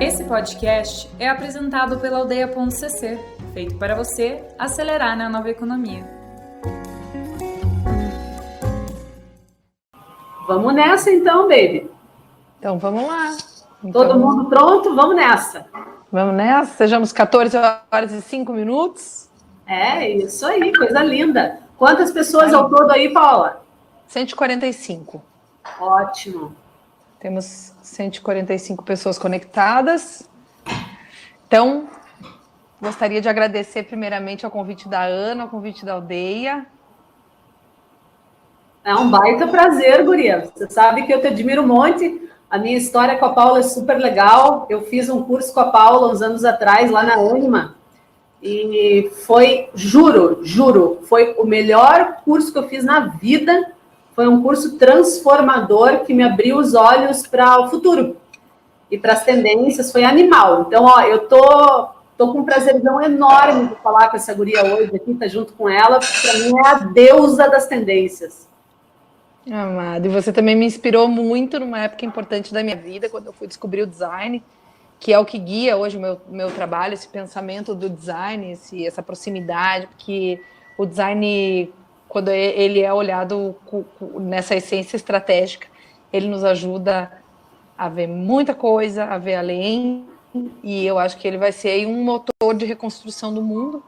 Esse podcast é apresentado pela Aldeia.cc, feito para você acelerar na nova economia. Vamos nessa então, baby. Então vamos lá. Todo mundo pronto? Vamos nessa. Vamos nessa. Sejamos 14 horas e 5 minutos. É, isso aí, coisa linda. Quantas pessoas ao todo aí, Paula? 145. Ótimo. Temos 145 pessoas conectadas. Então, gostaria de agradecer primeiramente ao convite da Ana, ao convite da Aldeia. É um baita prazer, guria. Você sabe que eu te admiro um monte. A minha história com a Paula é super legal. Eu fiz um curso com a Paula uns anos atrás, lá na Anima. E foi, juro, foi o melhor curso que eu fiz na vida. Foi um curso transformador que me abriu os olhos para o futuro e para as tendências. Foi animal. Então, ó, eu tô com um prazerzão enorme de falar com essa guria hoje aqui, tá junto com ela, porque para mim é a deusa das tendências. Amado, e você também me inspirou muito numa época importante da minha vida, quando eu fui descobrir o design, que é o que guia hoje o meu trabalho, esse pensamento do design, essa proximidade, porque o design, quando ele é olhado nessa essência estratégica, ele nos ajuda a ver muita coisa, a ver além, e eu acho que ele vai ser aí um motor de reconstrução do mundo,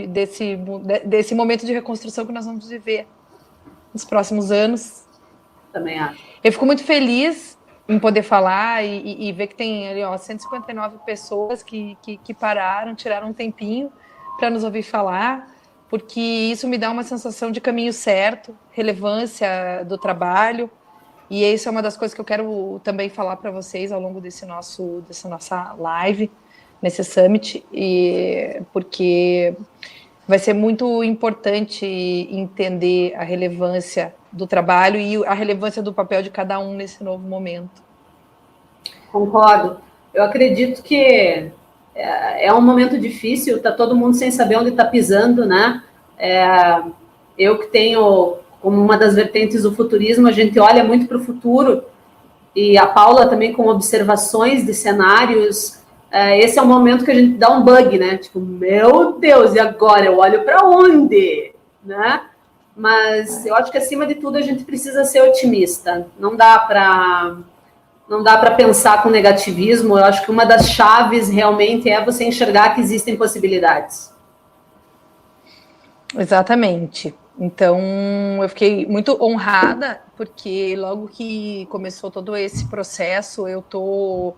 desse momento de reconstrução que nós vamos viver nos próximos anos. Também acho. Eu fico muito feliz em poder falar e ver que tem ali, 159 pessoas que pararam, tiraram um tempinho para nos ouvir falar, porque isso me dá uma sensação de caminho certo, relevância do trabalho, e isso é uma das coisas que eu quero também falar para vocês ao longo dessa nossa live, nesse summit, porque vai ser muito importante entender a relevância do trabalho e a relevância do papel de cada um nesse novo momento. Concordo. Eu acredito que é um momento difícil, está todo mundo sem saber onde está pisando, né? Eu que tenho como uma das vertentes do futurismo, a gente olha muito para o futuro, e a Paula também com observações de cenários. Esse é o momento que a gente dá um bug, né? Tipo, meu Deus, e agora? Eu olho para onde? Né? Mas eu acho que, acima de tudo, a gente precisa ser otimista. Não dá para pensar com negativismo. Eu acho que uma das chaves, realmente, é você enxergar que existem possibilidades. Exatamente. Então, eu fiquei muito honrada, porque logo que começou todo esse processo, eu estou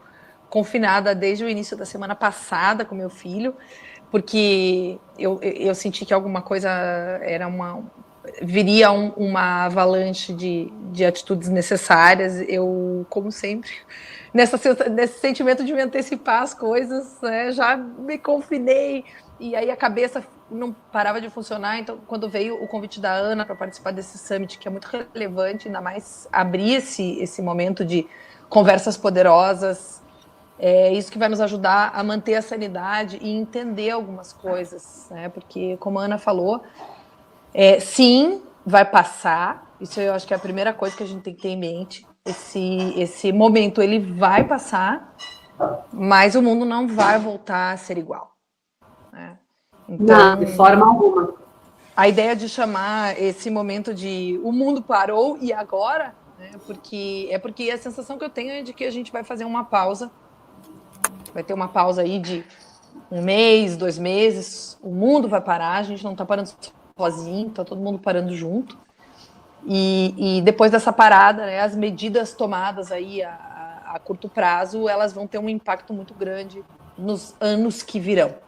confinada desde o início da semana passada com meu filho, porque eu senti que alguma coisa viria uma avalanche de atitudes necessárias. Eu, como sempre, nesse sentimento de me antecipar as coisas, né, já me confinei, e aí a cabeça não parava de funcionar. Então, quando veio o convite da Ana para participar desse summit, que é muito relevante, ainda mais abrir esse momento de conversas poderosas, é isso que vai nos ajudar a manter a sanidade e entender algumas coisas, né? Porque, como a Ana falou, sim, vai passar. Isso eu acho que é a primeira coisa que a gente tem que ter em mente. Esse momento, ele vai passar, mas o mundo não vai voltar a ser igual, né? Então, não, de forma alguma. A ideia de chamar esse momento de o mundo parou e agora, né? Porque a sensação que eu tenho é de que a gente vai fazer uma pausa. Vai ter uma pausa aí de 1 mês, 2 meses. O mundo vai parar, a gente não está parando sozinho, está todo mundo parando junto. E depois dessa parada, né, as medidas tomadas aí a curto prazo, elas vão ter um impacto muito grande nos anos que virão.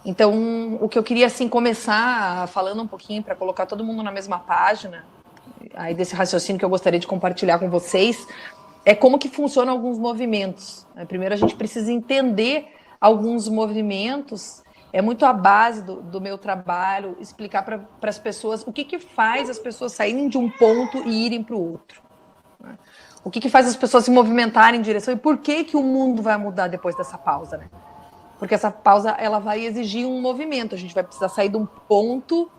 Então, o que eu queria, assim, começar falando um pouquinho, para colocar todo mundo na mesma página, aí desse raciocínio que eu gostaria de compartilhar com vocês, é como que funcionam alguns movimentos. Primeiro, a gente precisa entender alguns movimentos. É muito a base do meu trabalho explicar para as pessoas o que faz as pessoas saírem de um ponto e irem para o outro. Né? O que faz as pessoas se movimentarem em direção, e por que o mundo vai mudar depois dessa pausa, né? Porque essa pausa, ela vai exigir um movimento. A gente vai precisar sair de um ponto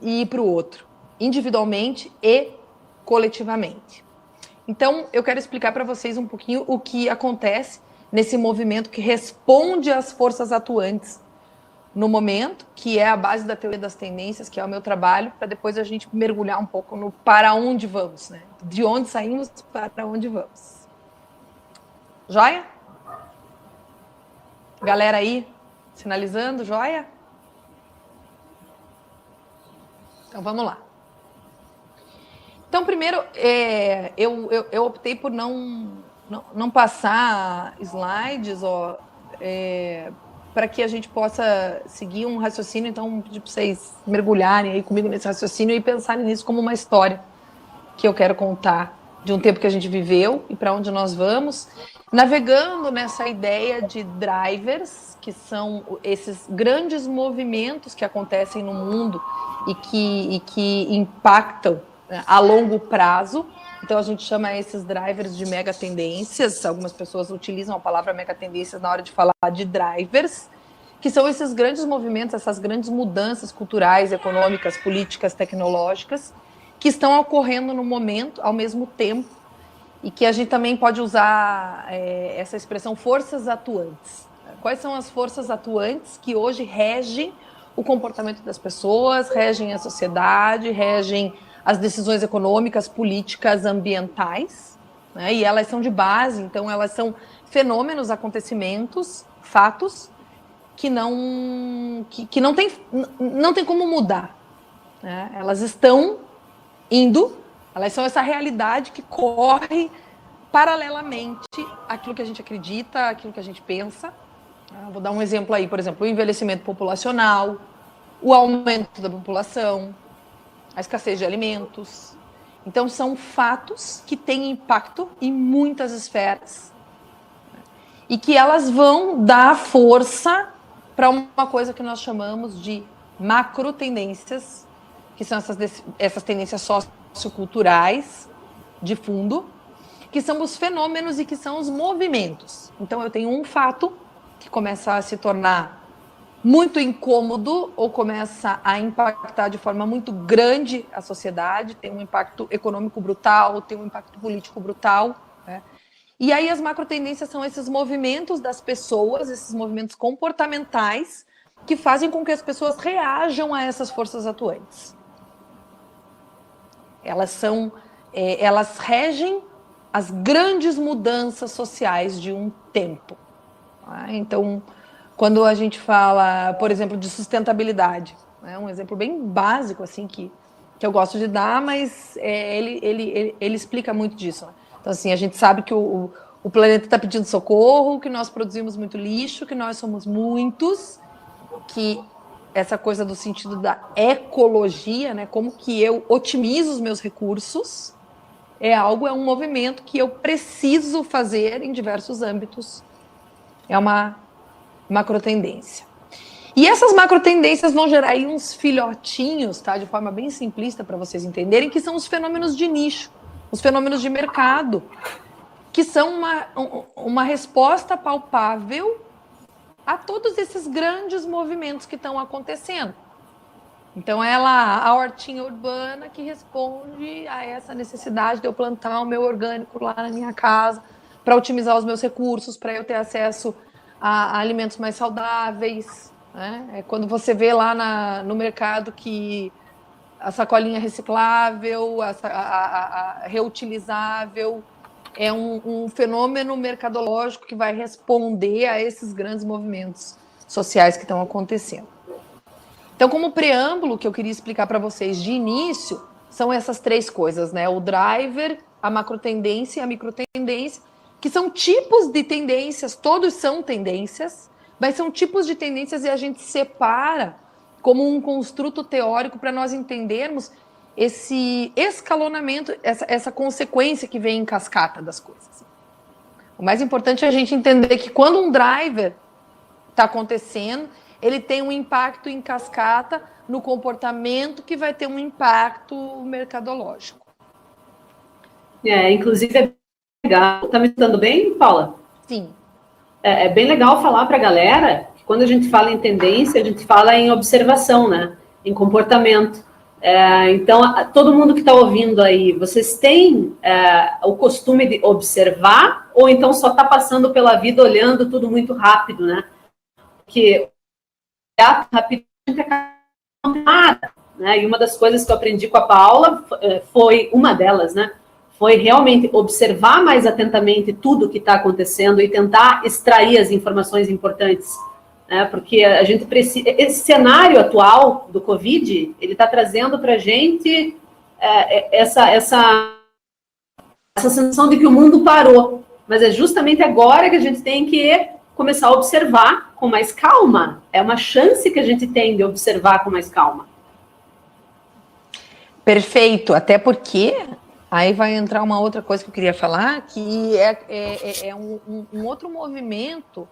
e ir para o outro, individualmente e coletivamente. Então, eu quero explicar para vocês um pouquinho o que acontece nesse movimento que responde às forças atuantes no momento, que é a base da teoria das tendências, que é o meu trabalho, para depois a gente mergulhar um pouco no para onde vamos, né? De onde saímos para onde vamos. Joia? Galera aí, sinalizando, joia? Então, vamos lá. Então, primeiro, eu optei por não passar slides para que a gente possa seguir um raciocínio. Então, pedir para vocês mergulharem aí comigo nesse raciocínio e pensarem nisso como uma história que eu quero contar de um tempo que a gente viveu e para onde nós vamos, navegando nessa ideia de drivers, que são esses grandes movimentos que acontecem no mundo e que impactam, né, a longo prazo. Então, a gente chama esses drivers de megatendências. Algumas pessoas utilizam a palavra megatendências na hora de falar de drivers, que são esses grandes movimentos, essas grandes mudanças culturais, econômicas, políticas, tecnológicas, que estão ocorrendo no momento, ao mesmo tempo, e que a gente também pode usar essa expressão forças atuantes. Quais são as forças atuantes que hoje regem o comportamento das pessoas, regem a sociedade, regem as decisões econômicas, políticas, ambientais, né? E elas são de base, então elas são fenômenos, acontecimentos, fatos que não tem como mudar, né? Elas estão indo, elas são essa realidade que corre paralelamente àquilo que a gente acredita, àquilo que a gente pensa. Vou dar um exemplo aí, por exemplo, o envelhecimento populacional, o aumento da população, a escassez de alimentos. Então, são fatos que têm impacto em muitas esferas e que elas vão dar força para uma coisa que nós chamamos de macro tendências, que são essas tendências socioculturais de fundo, que são os fenômenos e que são os movimentos. Então, eu tenho um fato que começa a se tornar muito incômodo ou começa a impactar de forma muito grande a sociedade, tem um impacto econômico brutal, tem um impacto político brutal, né? E aí as macro tendências são esses movimentos das pessoas, esses movimentos comportamentais que fazem com que as pessoas reajam a essas forças atuantes. Elas regem as grandes mudanças sociais de um tempo. Tá? Então, quando a gente fala, por exemplo, de sustentabilidade, né, um exemplo bem básico assim que eu gosto de dar, mas ele explica muito disso. Né? Então, assim, a gente sabe que o planeta está pedindo socorro, que nós produzimos muito lixo, que nós somos muitos, que essa coisa do sentido da ecologia, né, como que eu otimizo os meus recursos, é um movimento que eu preciso fazer em diversos âmbitos. É uma macrotendência. E essas macrotendências vão gerar aí uns filhotinhos, tá? De forma bem simplista para vocês entenderem, que são os fenômenos de nicho, os fenômenos de mercado, que são uma resposta palpável a todos esses grandes movimentos que estão acontecendo. Então, a hortinha urbana que responde a essa necessidade de eu plantar o meu orgânico lá na minha casa, para otimizar os meus recursos, para eu ter acesso a alimentos mais saudáveis, né? É quando você vê lá no mercado que a sacolinha reciclável, a reutilizável, é um fenômeno mercadológico que vai responder a esses grandes movimentos sociais que estão acontecendo. Então, como preâmbulo que eu queria explicar para vocês de início, são essas três coisas, né? O driver, a macrotendência e a microtendência, que são tipos de tendências, todos são tendências, mas são tipos de tendências e a gente separa como um construto teórico para nós entendermos esse escalonamento, essa consequência que vem em cascata das coisas. O mais importante é a gente entender que quando um driver está acontecendo, ele tem um impacto em cascata no comportamento que vai ter um impacto mercadológico. Inclusive é legal. Tá me escutando bem, Paula? Sim. É bem legal falar para a galera que quando a gente fala em tendência, a gente fala em observação, né? Em comportamento. Então, todo mundo que está ouvindo aí, vocês têm o costume de observar ou então só está passando pela vida olhando tudo muito rápido, né? Porque rapidamente nada, né? E uma das coisas que eu aprendi com a Paula foi uma delas, né? Foi realmente observar mais atentamente tudo que está acontecendo e tentar extrair as informações importantes, né? Porque a gente precisa. Esse cenário atual do Covid, ele está trazendo para a gente essa sensação de que o mundo parou. Mas é justamente agora que a gente tem que começar a observar com mais calma. É uma chance que a gente tem de observar com mais calma. Perfeito, até porque aí vai entrar uma outra coisa que eu queria falar, que é um outro movimento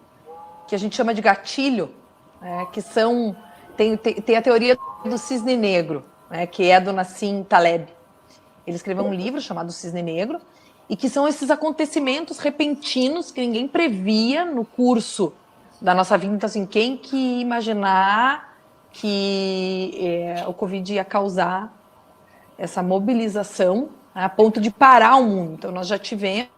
que a gente chama de gatilho, que são... Tem a teoria do cisne negro, que é do Nassim Taleb. Ele escreveu um livro chamado Cisne Negro, e que são esses acontecimentos repentinos que ninguém previa no curso da nossa vida. Então, assim, quem que imaginar que o Covid ia causar essa mobilização a ponto de parar o mundo? Então, nós já tivemos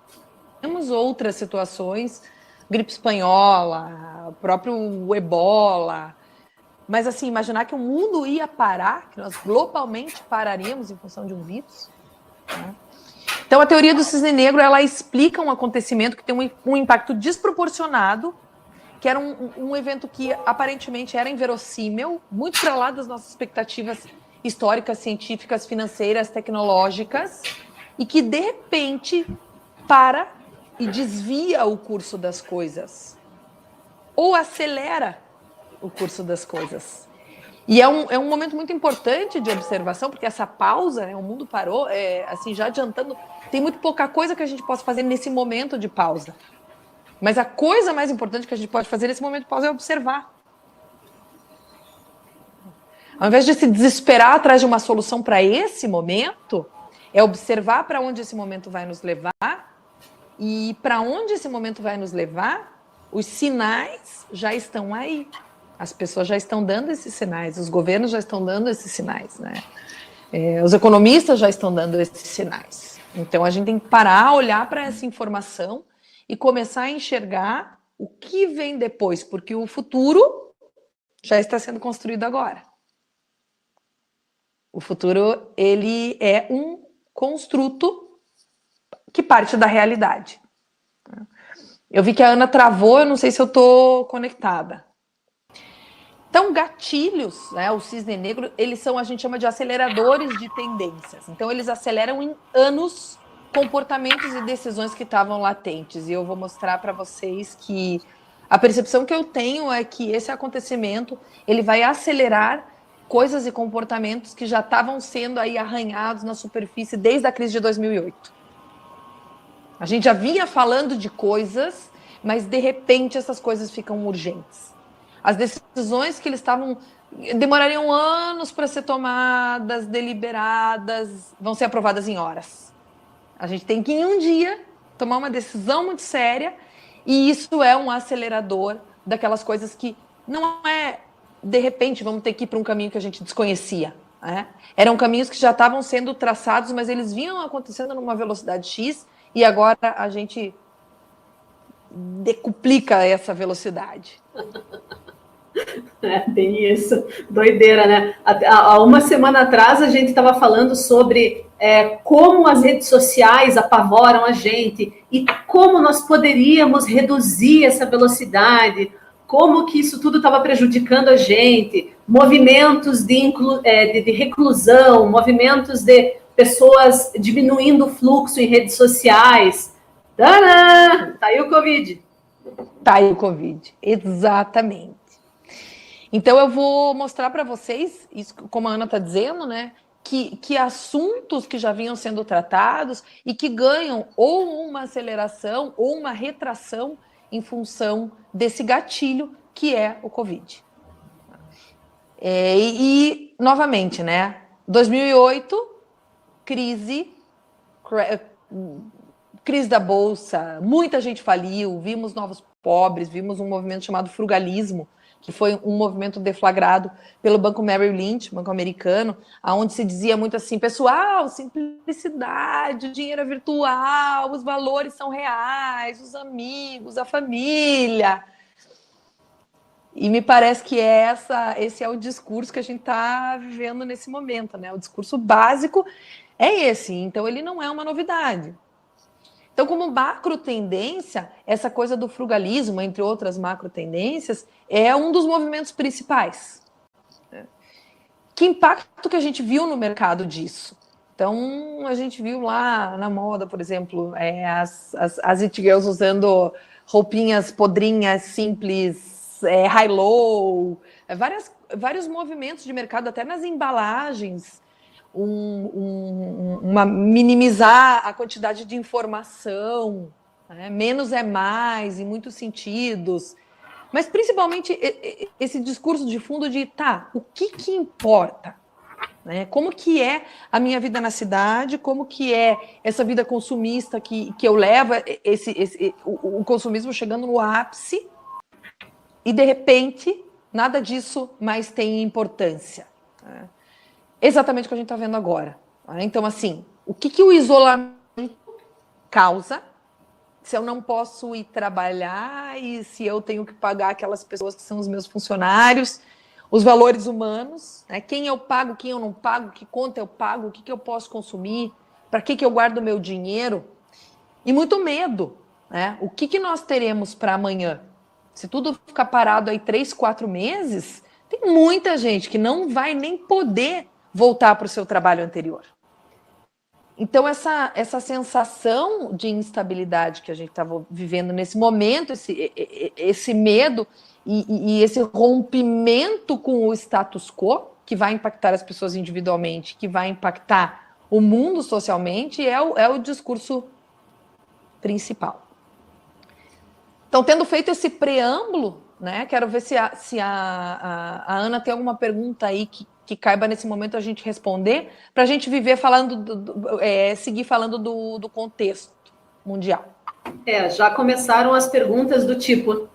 outras situações, gripe espanhola, o próprio ebola, mas assim, imaginar que o mundo ia parar, que nós globalmente pararíamos em função de um vírus, né? Então, a teoria do cisne negro, ela explica um acontecimento que tem um impacto desproporcionado, que era um evento que aparentemente era inverossímil, muito para lá das nossas expectativas históricas, científicas, financeiras, tecnológicas, e que, de repente, para e desvia o curso das coisas, ou acelera o curso das coisas. E é um momento muito importante de observação, porque essa pausa, o mundo parou, assim, já adiantando, tem muito pouca coisa que a gente possa fazer nesse momento de pausa. Mas a coisa mais importante que a gente pode fazer nesse momento de pausa é observar. Ao invés de se desesperar atrás de uma solução para esse momento, é observar para onde esse momento vai nos levar, e para onde esse momento vai nos levar, os sinais já estão aí. As pessoas já estão dando esses sinais, os governos já estão dando esses sinais, né? Os economistas já estão dando esses sinais. Então, a gente tem que parar, olhar para essa informação e começar a enxergar o que vem depois, porque o futuro já está sendo construído agora. O futuro, ele é um construto que parte da realidade. Eu vi que a Ana travou, eu não sei se eu estou conectada. Então, gatilhos, o cisne negro, eles são, a gente chama de aceleradores de tendências. Então, eles aceleram em anos comportamentos e decisões que estavam latentes. E eu vou mostrar para vocês que a percepção que eu tenho é que esse acontecimento, ele vai acelerar coisas e comportamentos que já estavam sendo aí arranhados na superfície desde a crise de 2008. A gente já vinha falando de coisas, mas de repente essas coisas ficam urgentes. As decisões que eles demorariam anos para ser tomadas, deliberadas, vão ser aprovadas em horas. A gente tem que, em um dia, tomar uma decisão muito séria, e isso é um acelerador daquelas coisas que não é, de repente, vamos ter que ir para um caminho que a gente desconhecia. Eram caminhos que já estavam sendo traçados, mas eles vinham acontecendo numa velocidade X, e agora a gente decuplica essa velocidade. Tem isso, doideira, né? Há uma semana atrás a gente estava falando sobre como as redes sociais apavoram a gente e como nós poderíamos reduzir essa velocidade, como que isso tudo estava prejudicando a gente, movimentos de reclusão, movimentos de pessoas diminuindo o fluxo em redes sociais. Tadã! Tá aí o Covid. Tá aí o Covid, exatamente. Então, eu vou mostrar para vocês, isso, como a Ana está dizendo, né, que assuntos que já vinham sendo tratados e que ganham ou uma aceleração ou uma retração em função desse gatilho que é o Covid. Novamente, né, 2008, crise da Bolsa, muita gente faliu, vimos novos pobres, vimos um movimento chamado frugalismo, que foi um movimento deflagrado pelo Banco Merrill Lynch, banco americano, onde se dizia muito assim, pessoal, simplicidade, o dinheiro é virtual, os valores são reais, os amigos, a família. E me parece que esse é o discurso que a gente está vivendo nesse momento, né? O discurso básico é esse, então ele não é uma novidade. Então, como macro tendência, essa coisa do frugalismo, entre outras macro tendências, é um dos movimentos principais. Que impacto que a gente viu no mercado disso? Então, a gente viu lá na moda, por exemplo, as it girls usando roupinhas podrinhas, simples, high-low, vários movimentos de mercado, até nas embalagens, minimizar a quantidade de informação, né? Menos é mais, em muitos sentidos. Mas, principalmente, esse discurso de fundo de, o que importa? Né? Como que é a minha vida na cidade? Como que é essa vida consumista que eu levo, o consumismo chegando no ápice e, de repente, nada disso mais tem importância. Né? Exatamente o que a gente está vendo agora. Então, assim, o que o isolamento causa se eu não posso ir trabalhar e se eu tenho que pagar aquelas pessoas que são os meus funcionários, os valores humanos, né? Quem eu pago, quem eu não pago, que conta eu pago, o que eu posso consumir, para que eu guardo o meu dinheiro? E muito medo, né? O que nós teremos para amanhã? Se tudo ficar parado aí 3, 4 meses, tem muita gente que não vai nem poder voltar para o seu trabalho anterior. Então, essa sensação de instabilidade que a gente estava vivendo nesse momento, esse medo e esse rompimento com o status quo, que vai impactar as pessoas individualmente, que vai impactar o mundo socialmente, é o discurso principal. Então, tendo feito esse preâmbulo, né, quero ver se a Ana tem alguma pergunta aí que caiba nesse momento a gente responder, para a gente viver seguir falando do contexto mundial. Já começaram as perguntas do tipo,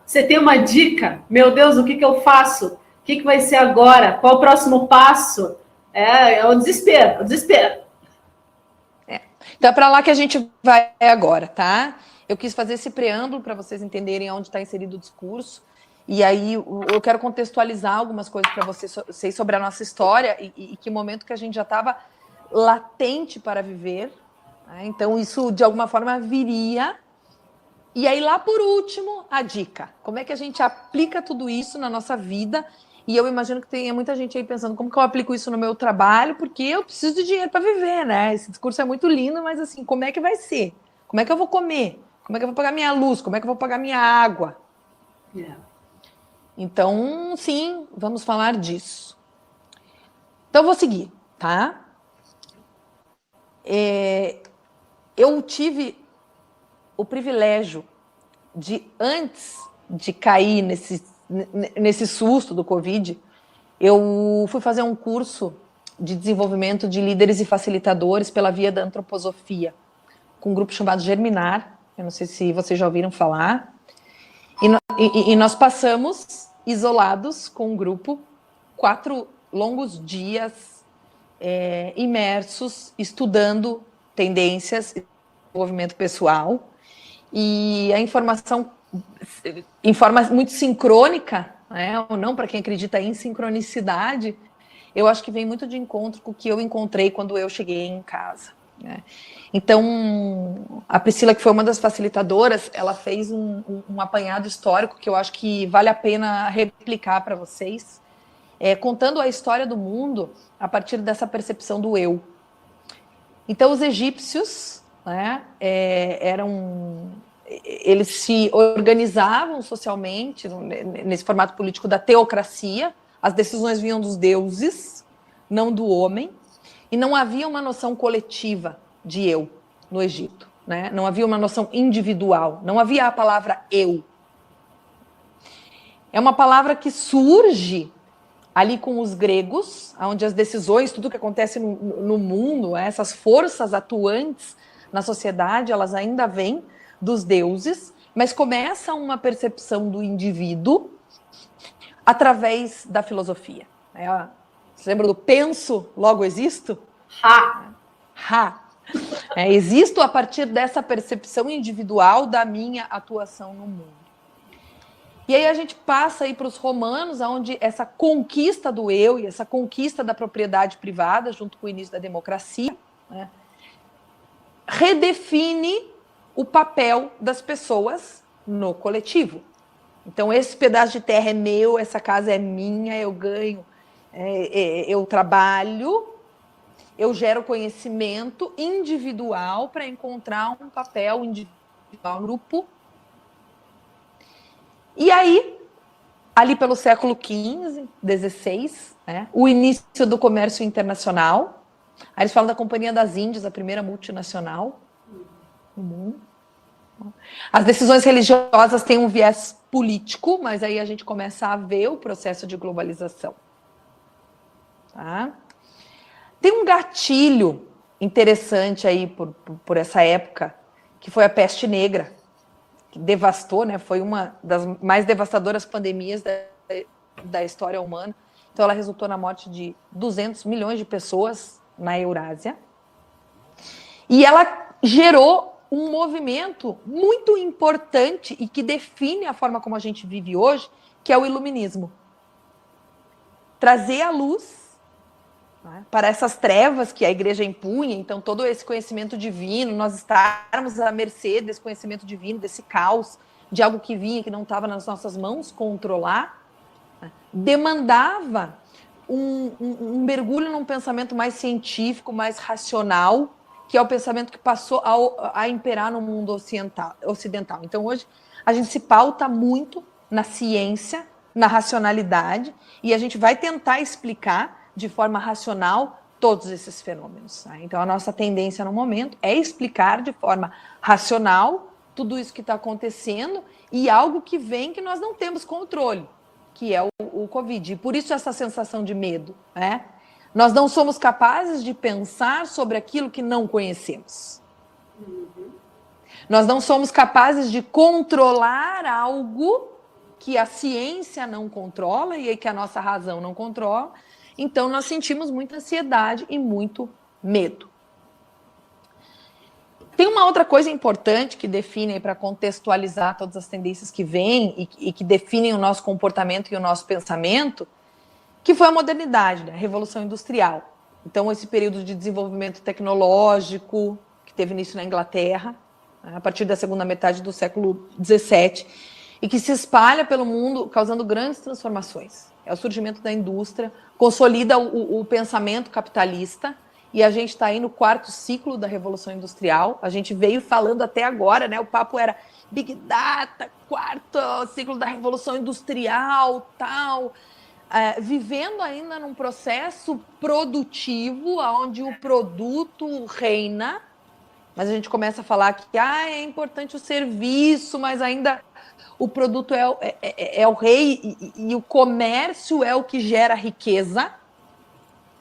você tem uma dica? Meu Deus, o que eu faço? O que vai ser agora? Qual o próximo passo? É o desespero, Então é para lá que a gente vai agora, tá? Eu quis fazer esse preâmbulo para vocês entenderem onde está inserido o discurso. E aí eu quero contextualizar algumas coisas para vocês sobre a nossa história e que momento que a gente já estava latente para viver. Né? Então isso, de alguma forma, viria. E aí, lá por último, a dica. Como é que a gente aplica tudo isso na nossa vida? E eu imagino que tenha muita gente aí pensando, como que eu aplico isso no meu trabalho? Porque eu preciso de dinheiro para viver, né? Esse discurso é muito lindo, mas assim, como é que vai ser? Como é que eu vou comer? Como é que eu vou pagar minha luz? Como é que eu vou pagar minha água? Então, sim, vamos falar disso. Então, eu vou seguir, tá? Eu tive o privilégio de, antes de cair nesse susto do Covid, eu fui fazer um curso de desenvolvimento de líderes e facilitadores pela via da antroposofia, com um grupo chamado Germinar. Eu não sei se vocês já ouviram falar. E nós passamos isolados com um grupo, 4 longos dias imersos, estudando tendências e desenvolvimento pessoal. E a informação em forma muito sincrônica, né, ou não, para quem acredita em sincronicidade, eu acho que vem muito de encontro com o que eu encontrei quando eu cheguei em casa. Né? Então, a Priscila, que foi uma das facilitadoras, ela fez um apanhado histórico que eu acho que vale a pena replicar para vocês, contando a história do mundo a partir dessa percepção do eu. Então, os egípcios, né, eles se organizavam socialmente nesse formato político da teocracia, as decisões vinham dos deuses, não do homem, e não havia uma noção coletiva de eu no Egito, né? Não havia uma noção individual, não havia a palavra eu. É uma palavra que surge ali com os gregos, onde as decisões, tudo que acontece no mundo, essas forças atuantes na sociedade, elas ainda vêm dos deuses, mas começa uma percepção do indivíduo através da filosofia. Você lembra do penso, logo existo? Existo a partir dessa percepção individual da minha atuação no mundo. E aí a gente passa aí para os romanos, onde essa conquista do eu e essa conquista da propriedade privada, junto com o início da democracia, né, redefine o papel das pessoas no coletivo. Então, esse pedaço de terra é meu, essa casa é minha, eu ganho, eu trabalho, eu gero conhecimento individual para encontrar um papel individual no grupo. E aí, ali pelo século XV, XVI, né, o início do comércio internacional. Aí eles falam da Companhia das Índias, a primeira multinacional no mundo. As decisões religiosas têm um viés político, mas aí a gente começa a ver o processo de globalização. Tá? Tem um gatilho interessante aí por essa época, que foi a peste negra, que devastou, né? Foi uma das mais devastadoras pandemias da história humana. Então, ela resultou na morte de 200 milhões de pessoas na Eurásia. E ela gerou um movimento muito importante e que define a forma como a gente vive hoje, que é o iluminismo. Trazer a luz, né, para essas trevas que a igreja impunha, então todo esse conhecimento divino, nós estarmos à mercê desse conhecimento divino, desse caos, de algo que vinha, que não estava nas nossas mãos controlar, né, demandava um mergulho num pensamento mais científico, mais racional, que é o pensamento que passou a imperar no mundo ocidental. Então, hoje, a gente se pauta muito na ciência, na racionalidade, e a gente vai tentar explicar de forma racional todos esses fenômenos. Tá? Então, a nossa tendência no momento é explicar de forma racional tudo isso que está acontecendo e algo que vem que nós não temos controle, que é o Covid. E por isso essa sensação de medo, né? Nós não somos capazes de pensar sobre aquilo que não conhecemos. Nós não somos capazes de controlar algo que a ciência não controla e que a nossa razão não controla. Então, nós sentimos muita ansiedade e muito medo. Tem uma outra coisa importante que define, para contextualizar todas as tendências que vêm e que definem o nosso comportamento e o nosso pensamento, que foi a modernidade, né? A Revolução Industrial. Então, esse período de desenvolvimento tecnológico, que teve início na Inglaterra, né, a partir da segunda metade do século XVII, e que se espalha pelo mundo, causando grandes transformações. É o surgimento da indústria, consolida o pensamento capitalista, e a gente está aí no 4º ciclo da Revolução Industrial. A gente veio falando até agora, né? O papo era Big Data, 4º ciclo da Revolução Industrial, tal... vivendo ainda num processo produtivo, onde o produto reina, mas a gente começa a falar que é importante o serviço, mas ainda o produto é o rei e o comércio é o que gera riqueza,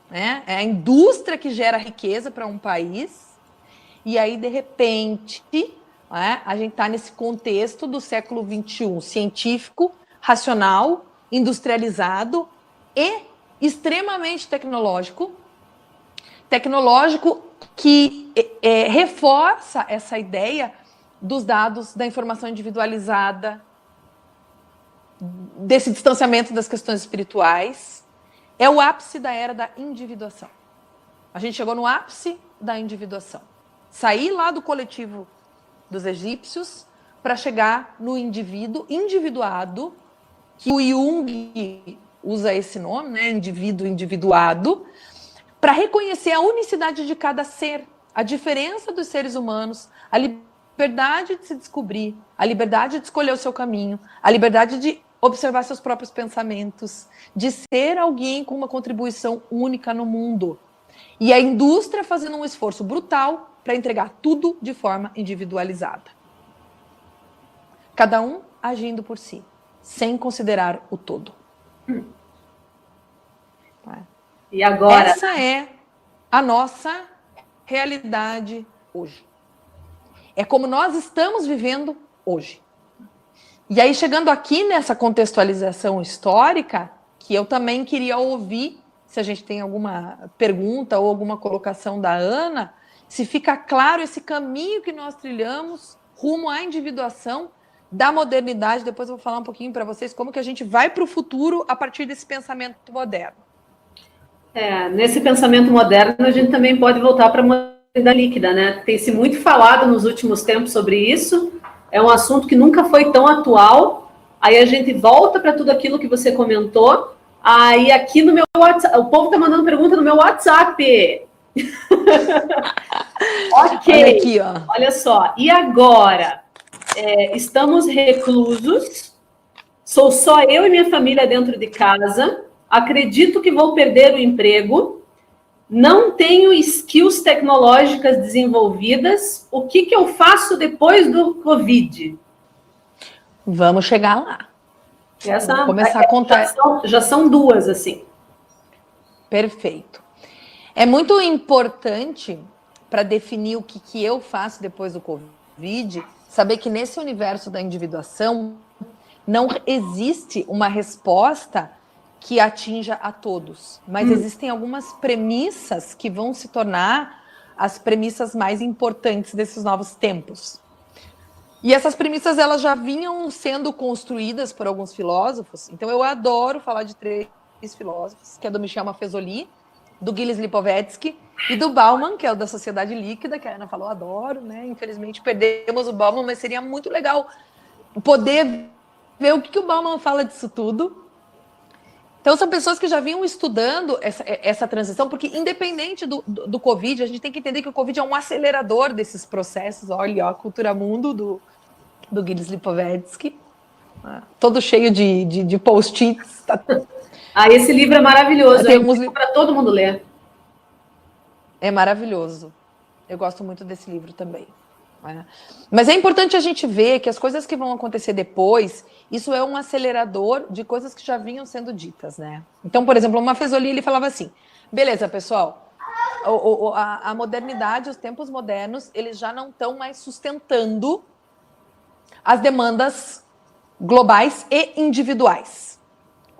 né? É a indústria que gera riqueza para um país. E aí, de repente, né, a gente está nesse contexto do século XXI, científico, racional, industrializado e extremamente tecnológico que reforça essa ideia dos dados, da informação individualizada, desse distanciamento das questões espirituais. É o ápice da era da individuação. A gente chegou no ápice da individuação. Sair lá do coletivo dos egípcios para chegar no indivíduo individuado, que o Jung usa esse nome, né? Indivíduo individuado, para reconhecer a unicidade de cada ser, a diferença dos seres humanos, a liberdade de se descobrir, a liberdade de escolher o seu caminho, a liberdade de observar seus próprios pensamentos, de ser alguém com uma contribuição única no mundo. E a indústria fazendo um esforço brutal para entregar tudo de forma individualizada. Cada um agindo por si, sem considerar o todo. E agora? Essa é a nossa realidade hoje. É como nós estamos vivendo hoje. E aí, chegando aqui nessa contextualização histórica, que eu também queria ouvir, se a gente tem alguma pergunta ou alguma colocação da Ana, se fica claro esse caminho que nós trilhamos rumo à individuação da modernidade. Depois eu vou falar um pouquinho para vocês como que a gente vai para o futuro a partir desse pensamento moderno. Nesse pensamento moderno, a gente também pode voltar para a modernidade líquida, né? Tem-se muito falado nos últimos tempos sobre isso, é um assunto que nunca foi tão atual, aí a gente volta para tudo aquilo que você comentou, aí aqui no meu WhatsApp, o povo está mandando pergunta no meu WhatsApp. Ok, olha aqui, ó. Olha só, e agora? Estamos reclusos, sou só eu e minha família dentro de casa, acredito que vou perder o emprego, não tenho skills tecnológicas desenvolvidas, o que eu faço depois do Covid? Vamos chegar lá. Vamos começar a contar. Já são duas, assim. Perfeito. É muito importante, para definir o que eu faço depois do Covid, saber que nesse universo da individuação não existe uma resposta que atinja a todos, mas existem algumas premissas que vão se tornar as premissas mais importantes desses novos tempos. E essas premissas, elas já vinham sendo construídas por alguns filósofos. Então eu adoro falar de 3 filósofos, que é do Michel Maffezoli, do Gilles Lipovetsky e do Bauman, que é o da Sociedade Líquida, que a Ana falou, adoro, né? Infelizmente perdemos o Bauman, mas seria muito legal poder ver o que o Bauman fala disso tudo. Então, são pessoas que já vinham estudando essa transição, porque independente do Covid, a gente tem que entender que o Covid é um acelerador desses processos. Olha, ó, a Cultura Mundo do Gilles Lipovetsky, todo cheio de post-its. Tá... esse livro é maravilhoso, é para todo mundo ler. É maravilhoso. Eu gosto muito desse livro também. Mas é importante a gente ver que as coisas que vão acontecer depois, isso é um acelerador de coisas que já vinham sendo ditas, né? Então, por exemplo, o Maffezoli, ele falava assim, beleza, pessoal, a modernidade, os tempos modernos, eles já não estão mais sustentando as demandas globais e individuais.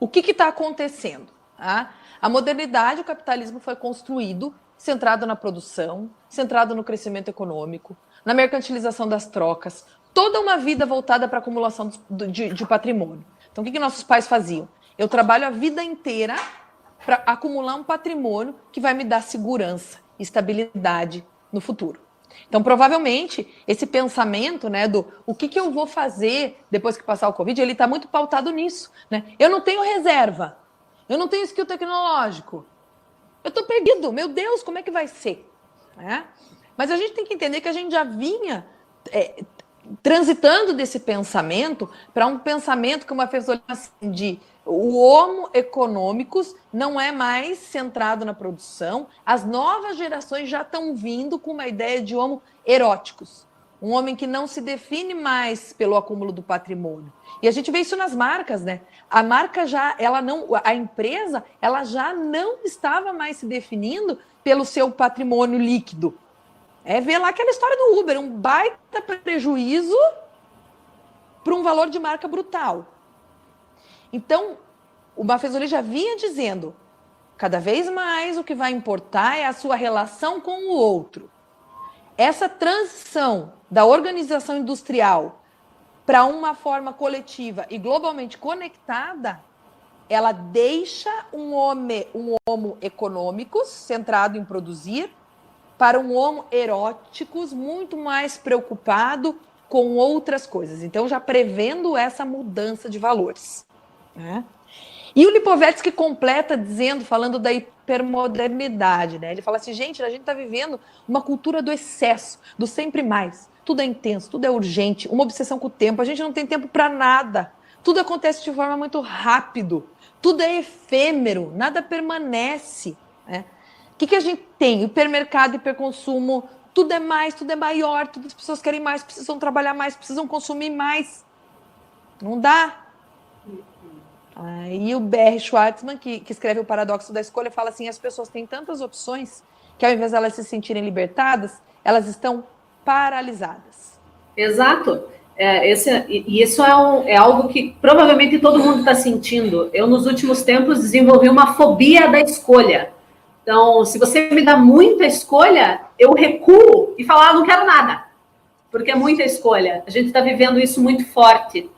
O que está acontecendo? A modernidade, o capitalismo foi construído centrado na produção, centrado no crescimento econômico, na mercantilização das trocas, toda uma vida voltada para a acumulação de patrimônio. Então, o que nossos pais faziam? Eu trabalho a vida inteira para acumular um patrimônio que vai me dar segurança, estabilidade no futuro. Então, provavelmente, esse pensamento, né, do o que eu vou fazer depois que passar o Covid, ele está muito pautado nisso, né? Eu não tenho reserva, eu não tenho skill tecnológico, eu estou perdido, meu Deus, como é que vai ser? Mas a gente tem que entender que a gente já vinha transitando desse pensamento para um pensamento que uma pessoa assim, de o homo econômicos não é mais centrado na produção. As novas gerações já estão vindo com uma ideia de homo eróticos. Um homem que não se define mais pelo acúmulo do patrimônio. E a gente vê isso nas marcas, né? A marca a empresa, ela já não estava mais se definindo pelo seu patrimônio líquido. Ver lá aquela história do Uber, um baita prejuízo para um valor de marca brutal. Então, o Maffezoli já vinha dizendo, cada vez mais o que vai importar é a sua relação com o outro. Essa transição da organização industrial para uma forma coletiva e globalmente conectada, ela deixa um homo econômicos, centrado em produzir, para um homo eróticos, muito mais preocupado com outras coisas. Então, já prevendo essa mudança de valores. E o Lipovetsky completa falando da hipermodernidade, né? Ele fala assim, gente, a gente está vivendo uma cultura do excesso, do sempre mais. Tudo é intenso, tudo é urgente, uma obsessão com o tempo. A gente não tem tempo para nada. Tudo acontece de forma muito rápido. Tudo é efêmero, nada permanece. O que a gente tem? Hipermercado, hiperconsumo, tudo é mais, tudo é maior, todas as pessoas querem mais, precisam trabalhar mais, precisam consumir mais. Não dá. E o B.R. Schwartzman, que escreve O Paradoxo da Escolha, fala assim, as pessoas têm tantas opções que ao invés de elas se sentirem libertadas, elas estão paralisadas. Exato. Isso é algo que provavelmente todo mundo está sentindo. Eu, nos últimos tempos, desenvolvi uma fobia da escolha. Então, se você me dá muita escolha, eu recuo e falo, não quero nada, porque é muita escolha. A gente está vivendo isso muito forte.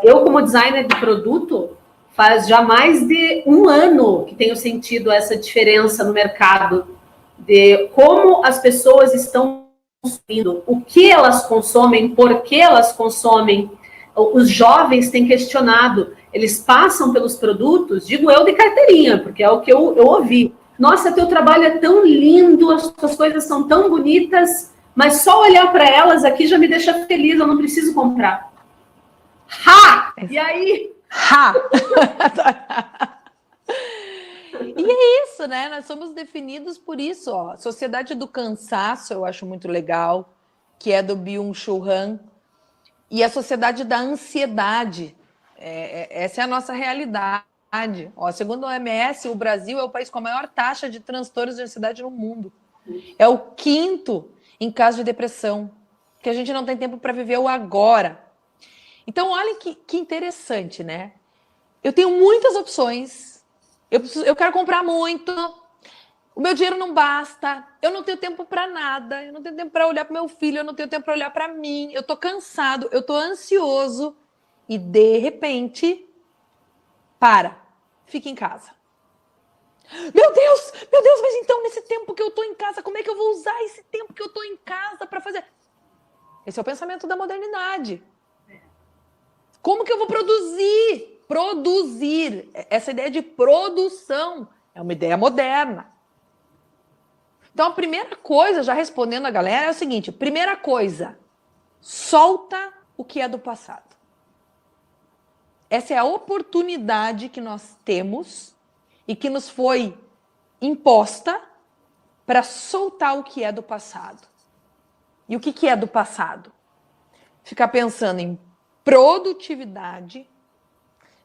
Eu, como designer de produto, faz já mais de um ano que tenho sentido essa diferença no mercado, de como as pessoas estão consumindo, o que elas consomem, por que elas consomem. Os jovens têm questionado, eles passam pelos produtos, digo eu de carteirinha, porque é o que eu ouvi. Nossa, teu trabalho é tão lindo, as tuas coisas são tão bonitas, mas só olhar para elas aqui já me deixa feliz, eu não preciso comprar. Ha! E aí? Ha! E é isso, né? Nós somos definidos por isso, ó. Sociedade do Cansaço, eu acho muito legal, que é do Byung-Chul Han, e a Sociedade da Ansiedade. Essa é a nossa realidade. Ó, segundo a OMS, o Brasil é o país com a maior taxa de transtornos de ansiedade no mundo. É o 5º em caso de depressão, que a gente não tem tempo para viver o agora. Então, olha que interessante, né? Eu tenho muitas opções. Eu quero comprar muito, o meu dinheiro não basta, eu não tenho tempo para nada, eu não tenho tempo para olhar para meu filho, eu não tenho tempo para olhar para mim, eu estou cansado, eu estou ansioso e, de repente, fica em casa. Meu Deus, mas então, nesse tempo que eu estou em casa, como é que eu vou usar esse tempo que eu estou em casa para fazer? Esse é o pensamento da modernidade. Como que eu vou produzir? Produzir. Essa ideia de produção é uma ideia moderna. Então, a primeira coisa, já respondendo a galera, é o seguinte. Primeira coisa, solta o que é do passado. Essa é a oportunidade que nós temos e que nos foi imposta para soltar o que é do passado. E o que é do passado? Ficar pensando em produtividade,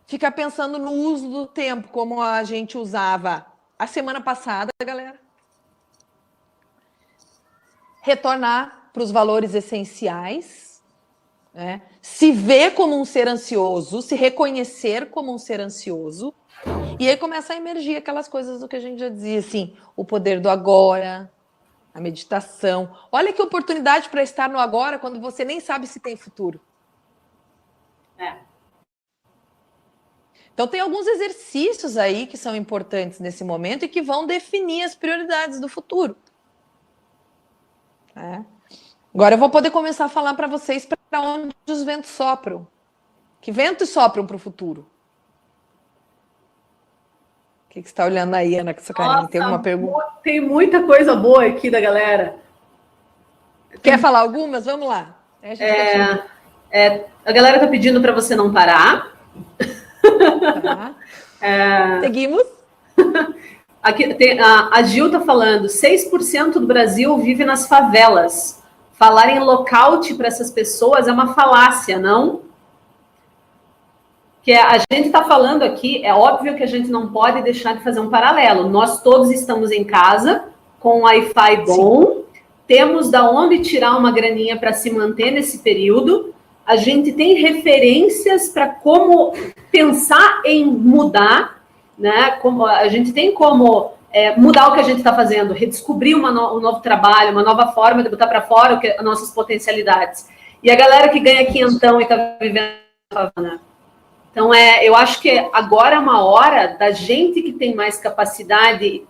ficar pensando no uso do tempo, como a gente usava a semana passada, galera. Retornar para os valores essenciais, né? Se ver como um ser ansioso, se reconhecer como um ser ansioso, e aí começa a emergir aquelas coisas do que a gente já dizia, assim, o poder do agora, a meditação. Olha que oportunidade para estar no agora quando você nem sabe se tem futuro. Então, tem alguns exercícios aí que são importantes nesse momento e que vão definir as prioridades do futuro. Agora eu vou poder começar a falar para vocês para onde os ventos sopram. Que ventos sopram para o futuro? O que você está olhando aí, Ana, com essa carinha? Tem alguma pergunta? Tem muita coisa boa aqui da galera. Quer falar algumas? Vamos lá. A galera está pedindo para você não parar. Tá. Seguimos. Aqui a Gil está falando, 6% do Brasil vive nas favelas. Falar em lockout para essas pessoas é uma falácia, não? Que a gente está falando aqui, é óbvio que a gente não pode deixar de fazer um paralelo. Nós todos estamos em casa, com Wi-Fi bom, temos da onde tirar uma graninha para se manter nesse período. A gente tem referências para como pensar em mudar, né? Como, a gente tem como mudar o que a gente está fazendo, redescobrir um novo trabalho, uma nova forma de botar para fora as nossas potencialidades. E a galera que ganha quinhentão e está vivendo, né? Então, eu acho que agora é uma hora da gente que tem mais capacidade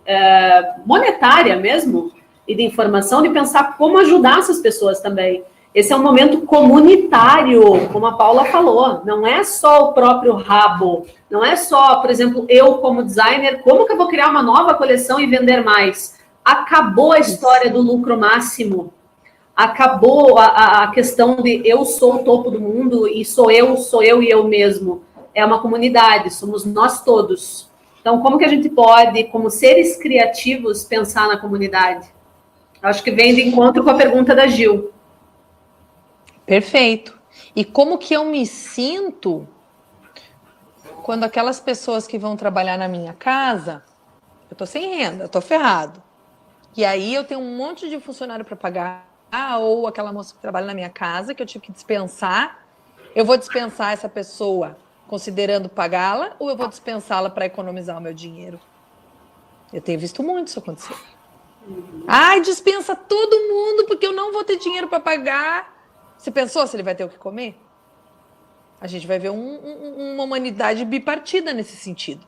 monetária mesmo e de informação, de pensar como ajudar essas pessoas também. Esse é um momento comunitário, como a Paula falou. Não é só o próprio rabo. Não é só, por exemplo, eu como designer, como que eu vou criar uma nova coleção e vender mais? Acabou a história do lucro máximo. Acabou a questão de eu sou o topo do mundo e sou eu e eu mesmo. É uma comunidade, somos nós todos. Então, como que a gente pode, como seres criativos, pensar na comunidade? Acho que vem de encontro com a pergunta da Gil. Perfeito. E como que eu me sinto quando aquelas pessoas que vão trabalhar na minha casa, eu tô sem renda, eu tô ferrado. E aí eu tenho um monte de funcionário para pagar, ou aquela moça que trabalha na minha casa, que eu tive que dispensar, eu vou dispensar essa pessoa considerando pagá-la, ou eu vou dispensá-la para economizar o meu dinheiro? Eu tenho visto muito isso acontecer. Ai, dispensa todo mundo porque eu não vou ter dinheiro para pagar. Você pensou se ele vai ter o que comer? A gente vai ver uma humanidade bipartida nesse sentido.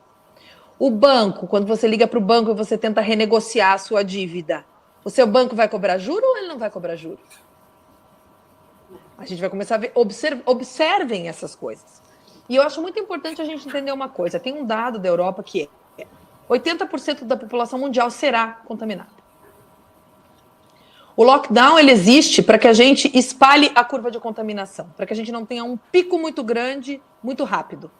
O banco, quando você liga para o banco e você tenta renegociar a sua dívida, o seu banco vai cobrar juro ou ele não vai cobrar juro? A gente vai começar a ver, observem essas coisas. E eu acho muito importante a gente entender uma coisa. Tem um dado da Europa que é 80% da população mundial será contaminada. O lockdown ele existe para que a gente espalhe a curva de contaminação, para que a gente não tenha um pico muito grande, muito rápido.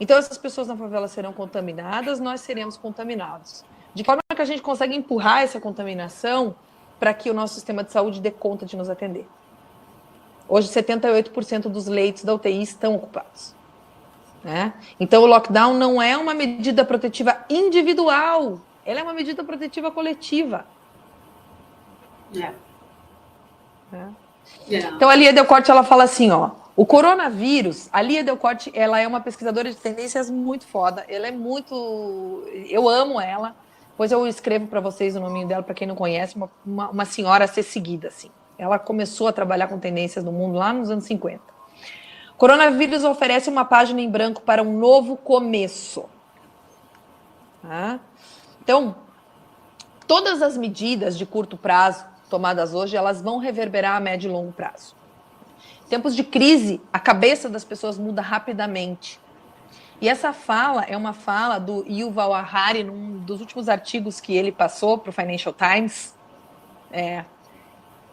Então, essas pessoas na favela serão contaminadas, nós seremos contaminados. De forma que a gente consegue empurrar essa contaminação para que o nosso sistema de saúde dê conta de nos atender. Hoje, 78% dos leitos da UTI estão ocupados. Né? Então, o lockdown não é uma medida protetiva individual, ela é uma medida protetiva coletiva. Então, a Lia Delcorte, ela fala assim, ó, o coronavírus, a Lia Delcorte, ela é uma pesquisadora de tendências muito foda, ela é muito, eu amo ela, depois eu escrevo para vocês o nome dela, para quem não conhece, uma senhora a ser seguida, assim. Ela começou a trabalhar com tendências no mundo lá nos anos 50. Coronavírus oferece uma página em branco para um novo começo. Tá? Então, todas as medidas de curto prazo tomadas hoje, elas vão reverberar a médio e longo prazo. Em tempos de crise, a cabeça das pessoas muda rapidamente. E essa fala é uma fala do Yuval Harari, num dos últimos artigos que ele passou para o Financial Times.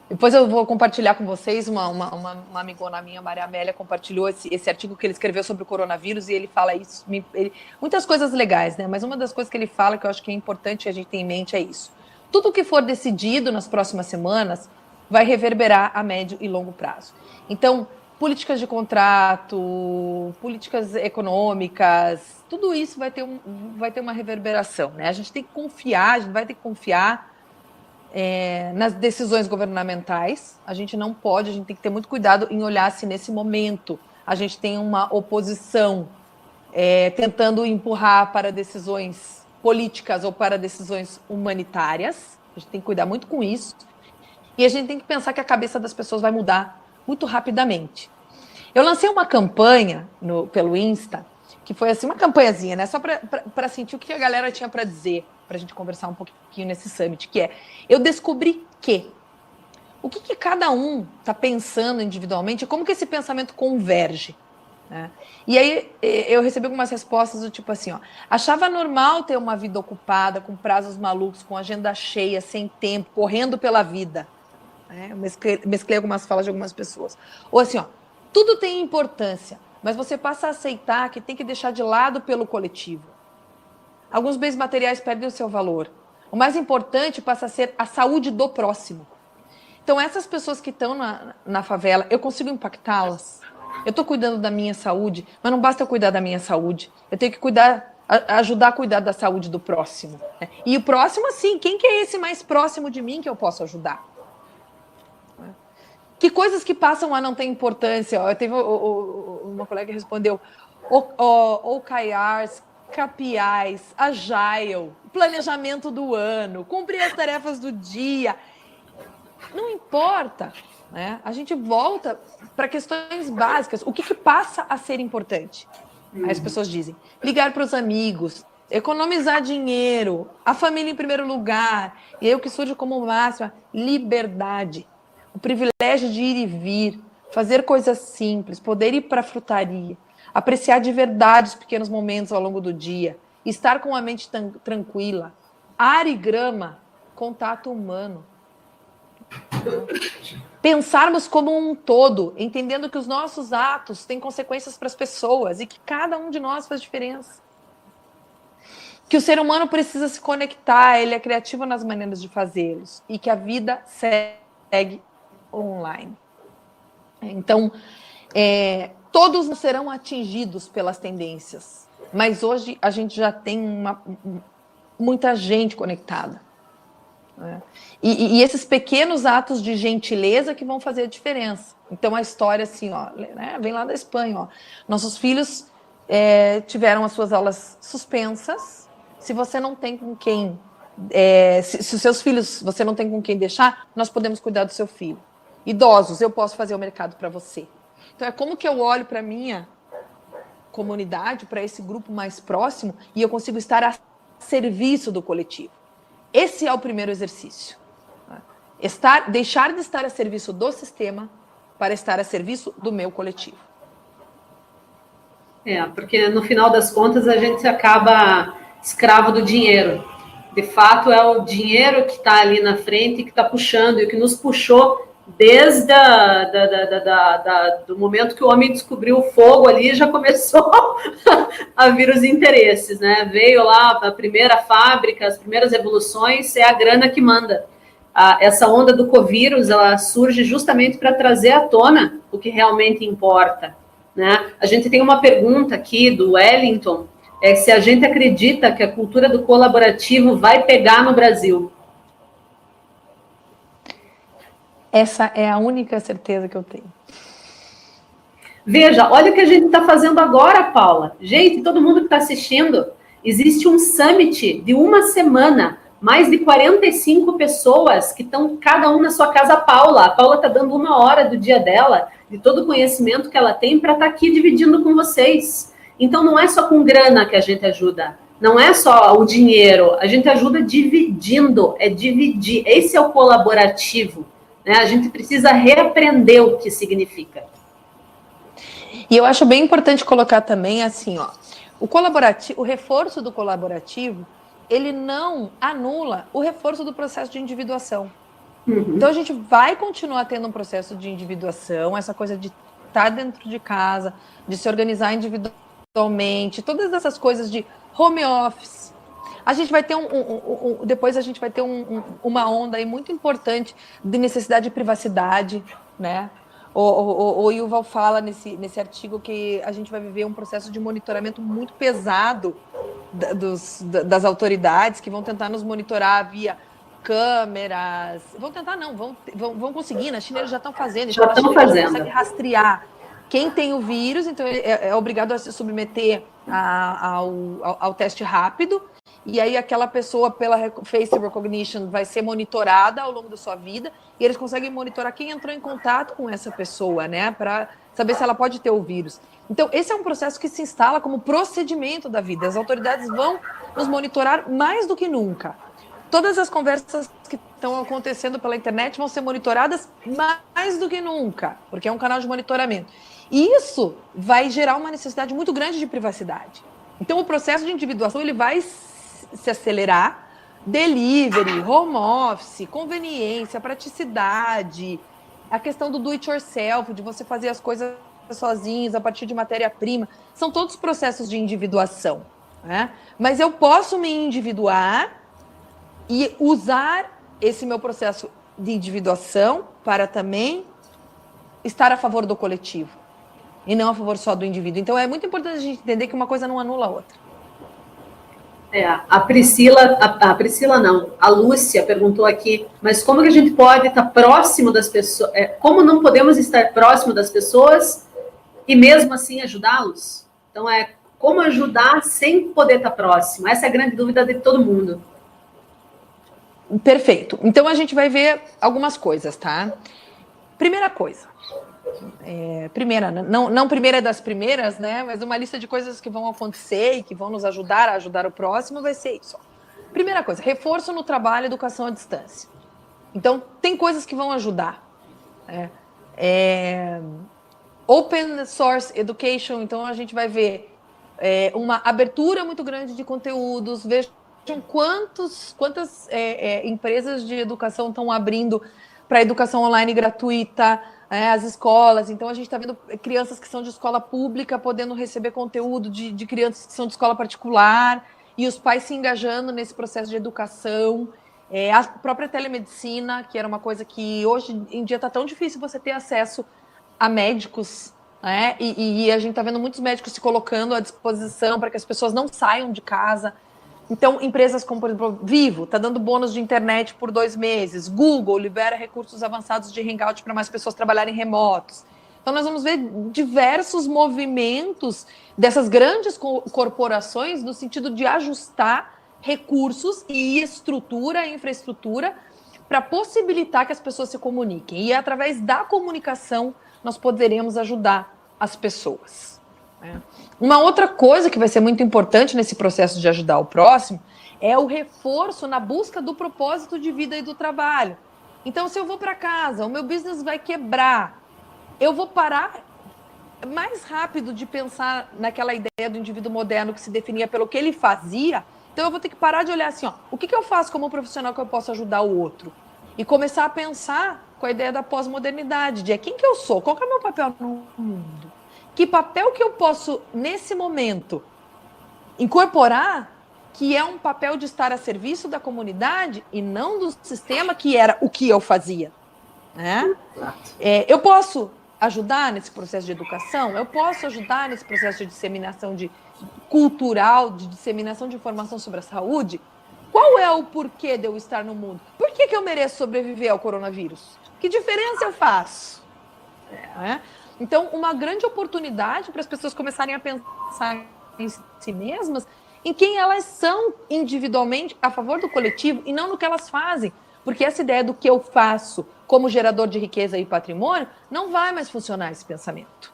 Depois eu vou compartilhar com vocês, uma amigona minha, Maria Amélia, compartilhou esse artigo que ele escreveu sobre o coronavírus e ele fala isso, muitas coisas legais, né? Mas uma das coisas que ele fala que eu acho que é importante a gente ter em mente é isso. Tudo que for decidido nas próximas semanas vai reverberar a médio e longo prazo. Então, políticas de contrato, políticas econômicas, tudo isso vai ter uma reverberação, né? A gente tem que confiar, a gente vai ter que confiar nas decisões governamentais. A gente não pode, a gente tem que ter muito cuidado em olhar se nesse momento a gente tem uma oposição tentando empurrar para decisões políticas ou para decisões humanitárias. A gente tem que cuidar muito com isso. E a gente tem que pensar que a cabeça das pessoas vai mudar muito rapidamente. Eu lancei uma campanha pelo Insta, que foi assim, uma campanhazinha, né? Só para sentir o que a galera tinha para dizer, para a gente conversar um pouquinho nesse summit, que eu descobri o que cada um está pensando individualmente, como que esse pensamento converge. Né? E aí eu recebi algumas respostas do tipo assim, ó, achava normal ter uma vida ocupada, com prazos malucos, com agenda cheia, sem tempo, correndo pela vida. Eu mesclei algumas falas de algumas pessoas. Ou assim, ó, tudo tem importância, mas você passa a aceitar que tem que deixar de lado pelo coletivo. Alguns bens materiais perdem o seu valor. O mais importante passa a ser a saúde do próximo. Então, essas pessoas que estão na favela, eu consigo impactá-las. Eu estou cuidando da minha saúde, mas não basta eu cuidar da minha saúde. Eu tenho que ajudar a cuidar da saúde do próximo. Né? E o próximo, assim, quem que é esse mais próximo de mim que eu posso ajudar? Que coisas que passam a não ter importância? Eu teve uma colega que respondeu OKRs, KPIs, Agile, planejamento do ano, cumprir as tarefas do dia. Não importa, né? A gente volta para questões básicas. O que passa a ser importante? Aí as pessoas dizem, ligar para os amigos, economizar dinheiro, a família em primeiro lugar. E aí o que surge como máxima, liberdade. O privilégio de ir e vir, fazer coisas simples, poder ir para a frutaria, apreciar de verdade os pequenos momentos ao longo do dia, estar com a mente tranquila, ar e grama, contato humano. Pensarmos como um todo, entendendo que os nossos atos têm consequências para as pessoas e que cada um de nós faz diferença. Que o ser humano precisa se conectar, ele é criativo nas maneiras de fazê-los e que a vida segue online. Então, todos não serão atingidos pelas tendências, mas hoje a gente já tem muita gente conectada. né? E esses pequenos atos de gentileza que vão fazer a diferença. Então, a história, assim, ó, né, vem lá da Espanha, ó. Nossos filhos tiveram as suas aulas suspensas. Se você não tem com quem... se os seus filhos, você não tem com quem deixar, nós podemos cuidar do seu filho. Idosos, eu posso fazer o mercado para você. Então, é como que eu olho para a minha comunidade, para esse grupo mais próximo, e eu consigo estar a serviço do coletivo. Esse é o primeiro exercício. Deixar de estar a serviço do sistema para estar a serviço do meu coletivo. Porque no final das contas a gente acaba escravo do dinheiro. De fato, é o dinheiro que está ali na frente, que está puxando, e que nos puxou desde do momento que o homem descobriu o fogo ali, já começou a vir os interesses, né? Veio lá a primeira fábrica, as primeiras evoluções, é a grana que manda. Essa onda do covírus, ela surge justamente para trazer à tona o que realmente importa, né? A gente tem uma pergunta aqui do Wellington, se a gente acredita que a cultura do colaborativo vai pegar no Brasil. Essa é a única certeza que eu tenho. Veja, olha o que a gente está fazendo agora, Paula. Gente, todo mundo que está assistindo, existe um summit de uma semana, mais de 45 pessoas que estão cada um na sua casa. A Paula está dando 1 hora do dia dela, de todo o conhecimento que ela tem, para estar aqui dividindo com vocês. Então, não é só com grana que a gente ajuda, não é só o dinheiro, a gente ajuda dividindo, é dividir. Esse é o colaborativo, né? A gente precisa reaprender o que significa. E eu acho bem importante colocar também, assim, ó, o reforço do colaborativo, ele não anula o reforço do processo de individuação. Uhum. Então, a gente vai continuar tendo um processo de individuação, essa coisa de estar dentro de casa, de se organizar individualmente, todas essas coisas de home office. A gente vai ter depois a gente vai ter uma onda aí muito importante de necessidade de privacidade, né? O Yuval fala nesse artigo que a gente vai viver um processo de monitoramento muito pesado das autoridades, que vão tentar nos monitorar via câmeras. Vão tentar, não, vão conseguir. Na China eles já estão fazendo. Já estão fazendo. Consegue rastrear quem tem o vírus, então ele é obrigado a se submeter ao teste rápido. E aí aquela pessoa, pela face recognition, vai ser monitorada ao longo da sua vida, e eles conseguem monitorar quem entrou em contato com essa pessoa, né, para saber se ela pode ter o vírus. Então, esse é um processo que se instala como procedimento da vida. As autoridades vão nos monitorar mais do que nunca. Todas as conversas que estão acontecendo pela internet vão ser monitoradas mais do que nunca, porque é um canal de monitoramento. E isso vai gerar uma necessidade muito grande de privacidade. Então, o processo de individuação ele vai se acelerar, delivery, home office, conveniência, praticidade, a questão do do it yourself, de você fazer as coisas sozinhos, a partir de matéria-prima, são todos processos de individuação, né? Mas eu posso me individuar e usar esse meu processo de individuação para também estar a favor do coletivo e não a favor só do indivíduo. Então é muito importante a gente entender que uma coisa não anula a outra. A Priscila não, a Lúcia perguntou aqui, mas como que a gente pode estar próximo das pessoas, como não podemos estar próximo das pessoas e mesmo assim ajudá-los? Então, como ajudar sem poder estar próximo? Essa é a grande dúvida de todo mundo. Perfeito. Então, a gente vai ver algumas coisas, tá? Primeira coisa. Não primeira das primeiras, né? Mas uma lista de coisas que vão acontecer e que vão nos ajudar a ajudar o próximo vai ser isso. Primeira coisa, reforço no trabalho, educação à distância. Então, tem coisas que vão ajudar. Open source education, então a gente vai ver uma abertura muito grande de conteúdos. Vejam quantas empresas de educação estão abrindo para educação online gratuita, as escolas. Então, a gente está vendo crianças que são de escola pública podendo receber conteúdo de crianças que são de escola particular, e os pais se engajando nesse processo de educação. A própria telemedicina, que era uma coisa que hoje em dia está tão difícil você ter acesso a médicos, né? E a gente está vendo muitos médicos se colocando à disposição para que as pessoas não saiam de casa. Então, empresas como, por exemplo, Vivo, está dando bônus de internet por 2 meses. Google libera recursos avançados de Hangout para mais pessoas trabalharem remotos. Então, nós vamos ver diversos movimentos dessas grandes corporações no sentido de ajustar recursos e estrutura, infraestrutura, para possibilitar que as pessoas se comuniquem. E através da comunicação, nós poderemos ajudar as pessoas. Uma outra coisa que vai ser muito importante nesse processo de ajudar o próximo é o reforço na busca do propósito de vida e do trabalho. Então, se eu vou para casa, o meu business vai quebrar, eu vou parar mais rápido de pensar naquela ideia do indivíduo moderno que se definia pelo que ele fazia. Então, eu vou ter que parar de olhar assim, o que eu faço como profissional que eu posso ajudar o outro? E começar a pensar com a ideia da pós-modernidade, de quem que eu sou, qual que é o meu papel no mundo? Que papel que eu posso, nesse momento, incorporar, que é um papel de estar a serviço da comunidade e não do sistema, que era o que eu fazia. Né? Eu posso ajudar nesse processo de educação, eu posso ajudar nesse processo de disseminação cultural, de disseminação de informação sobre a saúde. Qual é o porquê de eu estar no mundo? Por que eu mereço sobreviver ao coronavírus? Que diferença eu faço? Então, uma grande oportunidade para as pessoas começarem a pensar em si mesmas, em quem elas são individualmente a favor do coletivo e não no que elas fazem. Porque essa ideia do que eu faço como gerador de riqueza e patrimônio não vai mais funcionar esse pensamento.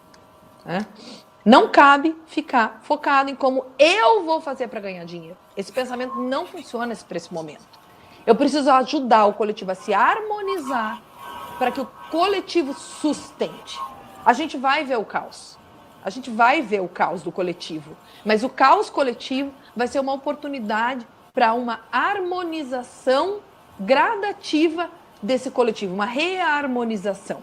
Não cabe ficar focado em como eu vou fazer para ganhar dinheiro. Esse pensamento não funciona para esse momento. Eu preciso ajudar o coletivo a se harmonizar para que o coletivo sustente. A gente vai ver o caos. A gente vai ver o caos do coletivo. Mas o caos coletivo vai ser uma oportunidade para uma harmonização gradativa desse coletivo, uma reharmonização.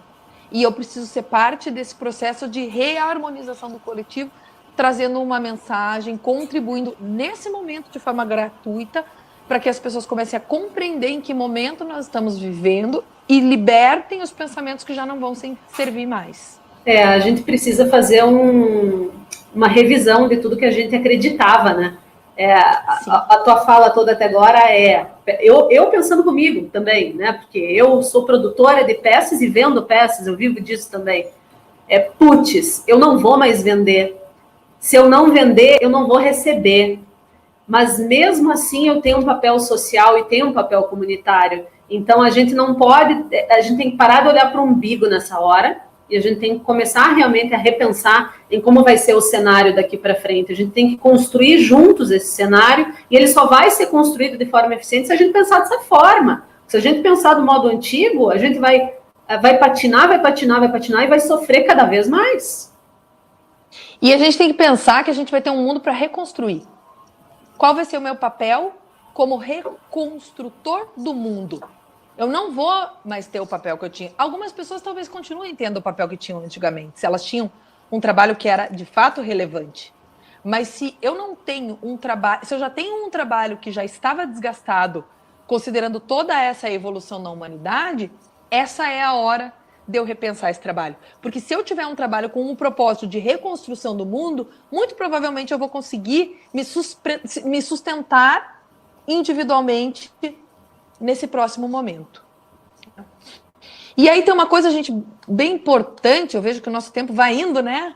E eu preciso ser parte desse processo de reharmonização do coletivo, trazendo uma mensagem, contribuindo nesse momento de forma gratuita, para que as pessoas comecem a compreender em que momento nós estamos vivendo e libertem os pensamentos que já não vão servir mais. A gente precisa fazer uma revisão de tudo que a gente acreditava, né? A tua fala toda até agora eu pensando comigo também, né? Porque eu sou produtora de peças e vendo peças, eu vivo disso também. Putz, eu não vou mais vender. Se eu não vender, eu não vou receber. Mas mesmo assim eu tenho um papel social e tenho um papel comunitário. Então a gente não pode, a gente tem que parar de olhar para o umbigo nessa hora. E a gente tem que começar realmente a repensar em como vai ser o cenário daqui para frente. A gente tem que construir juntos esse cenário e ele só vai ser construído de forma eficiente se a gente pensar dessa forma. Se a gente pensar do modo antigo, a gente vai patinar e vai sofrer cada vez mais. E a gente tem que pensar que a gente vai ter um mundo para reconstruir. Qual vai ser o meu papel como reconstrutor do mundo? Eu não vou mais ter o papel que eu tinha. Algumas pessoas talvez continuem tendo o papel que tinham antigamente, se elas tinham um trabalho que era de fato relevante. Mas se eu não tenho um trabalho, se eu já tenho um trabalho que já estava desgastado, considerando toda essa evolução na humanidade, essa é a hora de eu repensar esse trabalho. Porque se eu tiver um trabalho com um propósito de reconstrução do mundo, muito provavelmente eu vou conseguir me sustentar individualmente nesse próximo momento. E aí tem uma coisa, gente, bem importante, eu vejo que o nosso tempo vai indo, né?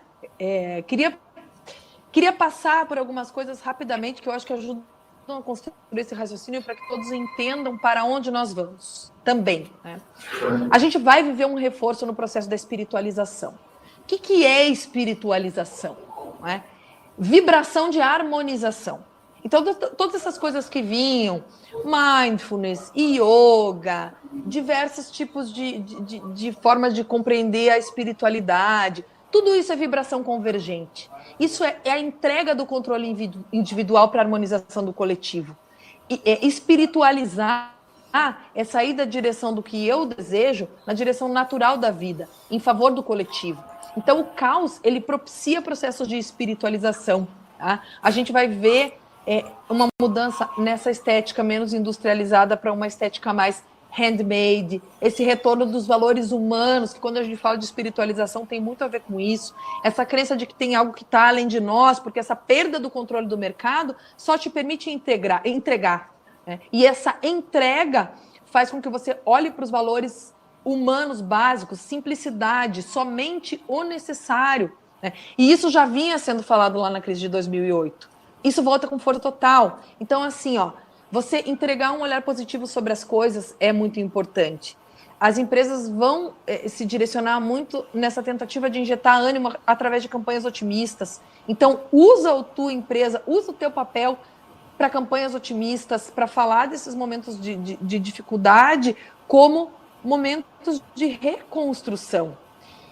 Queria passar por algumas coisas rapidamente que eu acho que ajudam a construir esse raciocínio para que todos entendam para onde nós vamos também. Né? A gente vai viver um reforço no processo da espiritualização. O que é espiritualização? Né? Vibração de harmonização. Então, todas essas coisas que vinham, mindfulness, yoga, diversos tipos de formas de compreender a espiritualidade, tudo isso é vibração convergente. Isso é a entrega do controle individual para a harmonização do coletivo. E espiritualizar é sair da direção do que eu desejo na direção natural da vida, em favor do coletivo. Então, o caos, ele propicia processos de espiritualização. Tá? A gente vai ver uma mudança nessa estética menos industrializada para uma estética mais handmade, esse retorno dos valores humanos, que quando a gente fala de espiritualização tem muito a ver com isso, essa crença de que tem algo que está além de nós, porque essa perda do controle do mercado só te permite entregar. Né? E essa entrega faz com que você olhe para os valores humanos básicos, simplicidade, somente o necessário. Né? E isso já vinha sendo falado lá na crise de 2008. Isso volta com força total. Então, assim, você entregar um olhar positivo sobre as coisas é muito importante. As empresas vão se direcionar muito nessa tentativa de injetar ânimo através de campanhas otimistas. Então, usa a tua empresa, usa o teu papel para campanhas otimistas, para falar desses momentos de dificuldade como momentos de reconstrução.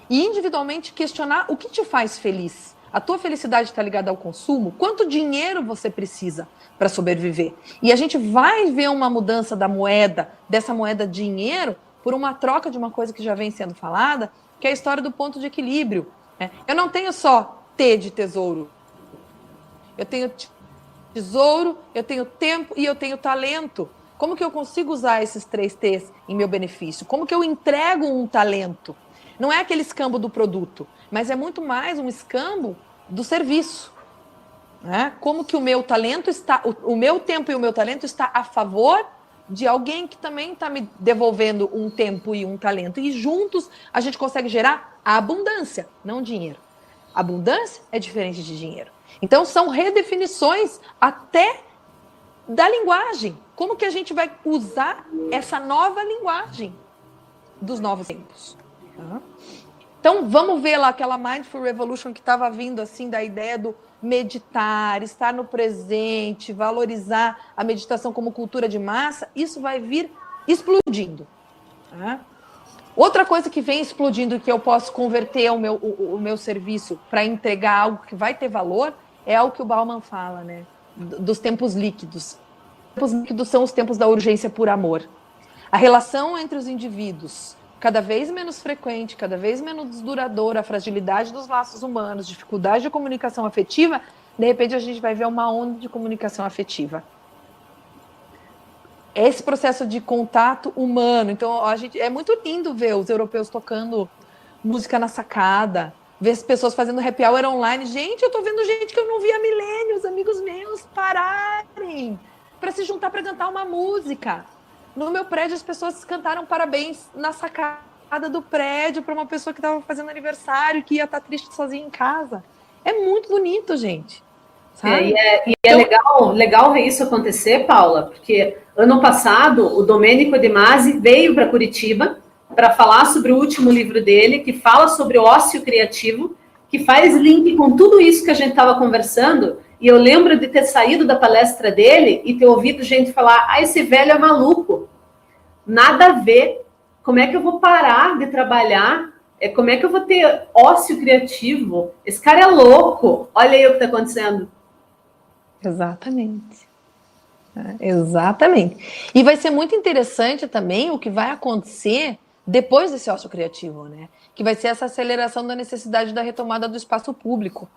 E individualmente questionar o que te faz feliz. A tua felicidade está ligada ao consumo? Quanto dinheiro você precisa para sobreviver? E a gente vai ver uma mudança da moeda, dessa moeda dinheiro, por uma troca de uma coisa que já vem sendo falada, que é a história do ponto de equilíbrio. Eu não tenho só T de tesouro. Eu tenho tesouro, eu tenho tempo e eu tenho talento. Como que eu consigo usar esses 3 T's em meu benefício? Como que eu entrego um talento? Não é aquele escambo do produto, mas é muito mais um escambo do serviço. Né? Como que o meu talento está, o meu tempo e o meu talento está a favor de alguém que também está me devolvendo um tempo e um talento. E juntos a gente consegue gerar a abundância, não dinheiro. Abundância é diferente de dinheiro. Então são redefinições até da linguagem. Como que a gente vai usar essa nova linguagem dos novos tempos? Então, vamos ver lá aquela Mindful Revolution que estava vindo assim da ideia do meditar, estar no presente, valorizar a meditação como cultura de massa. Isso vai vir explodindo. Outra coisa que vem explodindo e que eu posso converter o meu serviço para entregar algo que vai ter valor é algo que o Bauman fala, né? Dos tempos líquidos. Os tempos líquidos são os tempos da urgência por amor. A relação entre os indivíduos cada vez menos frequente, cada vez menos duradoura, a fragilidade dos laços humanos, dificuldade de comunicação afetiva, de repente a gente vai ver uma onda de comunicação afetiva. Esse processo de contato humano. Então, é muito lindo ver os europeus tocando música na sacada, ver as pessoas fazendo happy hour online. Gente, eu tô vendo gente que eu não vi há milênios, amigos meus, pararem para se juntar para cantar uma música. No meu prédio, as pessoas cantaram parabéns na sacada do prédio para uma pessoa que estava fazendo aniversário, que ia estar triste sozinha em casa. É muito bonito, gente. Sabe? É legal ver isso acontecer, Paula, porque ano passado o Domênico De Masi veio para Curitiba para falar sobre o último livro dele, que fala sobre o ócio criativo, que faz link com tudo isso que a gente estava conversando. E eu lembro de ter saído da palestra dele e ter ouvido gente falar: esse velho é maluco, nada a ver, como é que eu vou parar de trabalhar, como é que eu vou ter ócio criativo, esse cara é louco, olha aí o que está acontecendo. Exatamente. Exatamente. E vai ser muito interessante também o que vai acontecer depois desse ócio criativo, né? Que vai ser essa aceleração da necessidade da retomada do espaço público.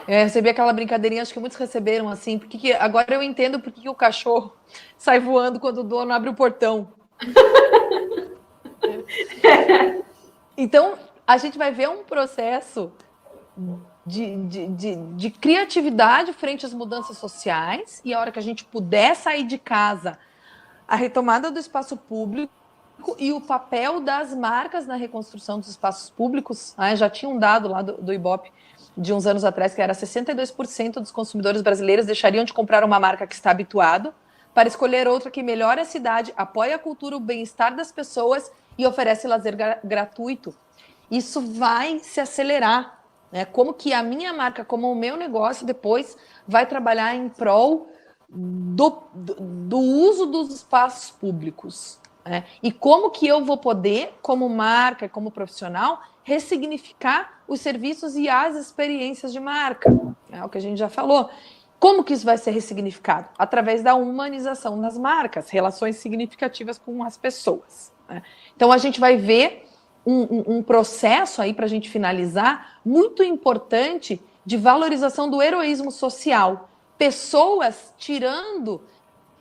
Eu recebi aquela brincadeirinha, acho que muitos receberam assim, porque agora eu entendo porque que o cachorro sai voando quando o dono abre o portão. Então, a gente vai ver um processo de criatividade frente às mudanças sociais, e a hora que a gente puder sair de casa, a retomada do espaço público e o papel das marcas na reconstrução dos espaços públicos. Já tinha um dado lá do Ibope de uns anos atrás, que era 62% dos consumidores brasileiros deixariam de comprar uma marca que está habituado para escolher outra que melhore a cidade, apoia a cultura, o bem-estar das pessoas e oferece lazer gratuito. Isso vai se acelerar. Né? Como que a minha marca, como o meu negócio, depois vai trabalhar em prol do uso dos espaços públicos. Né? E como que eu vou poder, como marca, como profissional, ressignificar os serviços e as experiências de marca. É o que a gente já falou. Como que isso vai ser ressignificado? Através da humanização das marcas, relações significativas com as pessoas. Né? Então, a gente vai ver um processo aí, para a gente finalizar, muito importante de valorização do heroísmo social. Pessoas tirando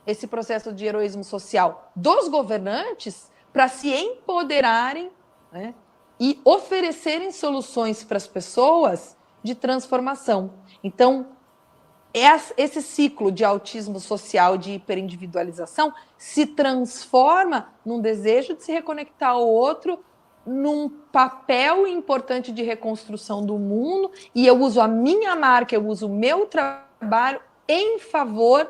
esse processo de heroísmo social dos governantes para se empoderarem, né, e oferecerem soluções para as pessoas de transformação. Então, esse ciclo de autismo social, de hiperindividualização, se transforma num desejo de se reconectar ao outro, num papel importante de reconstrução do mundo, e eu uso a minha marca, eu uso o meu trabalho em favor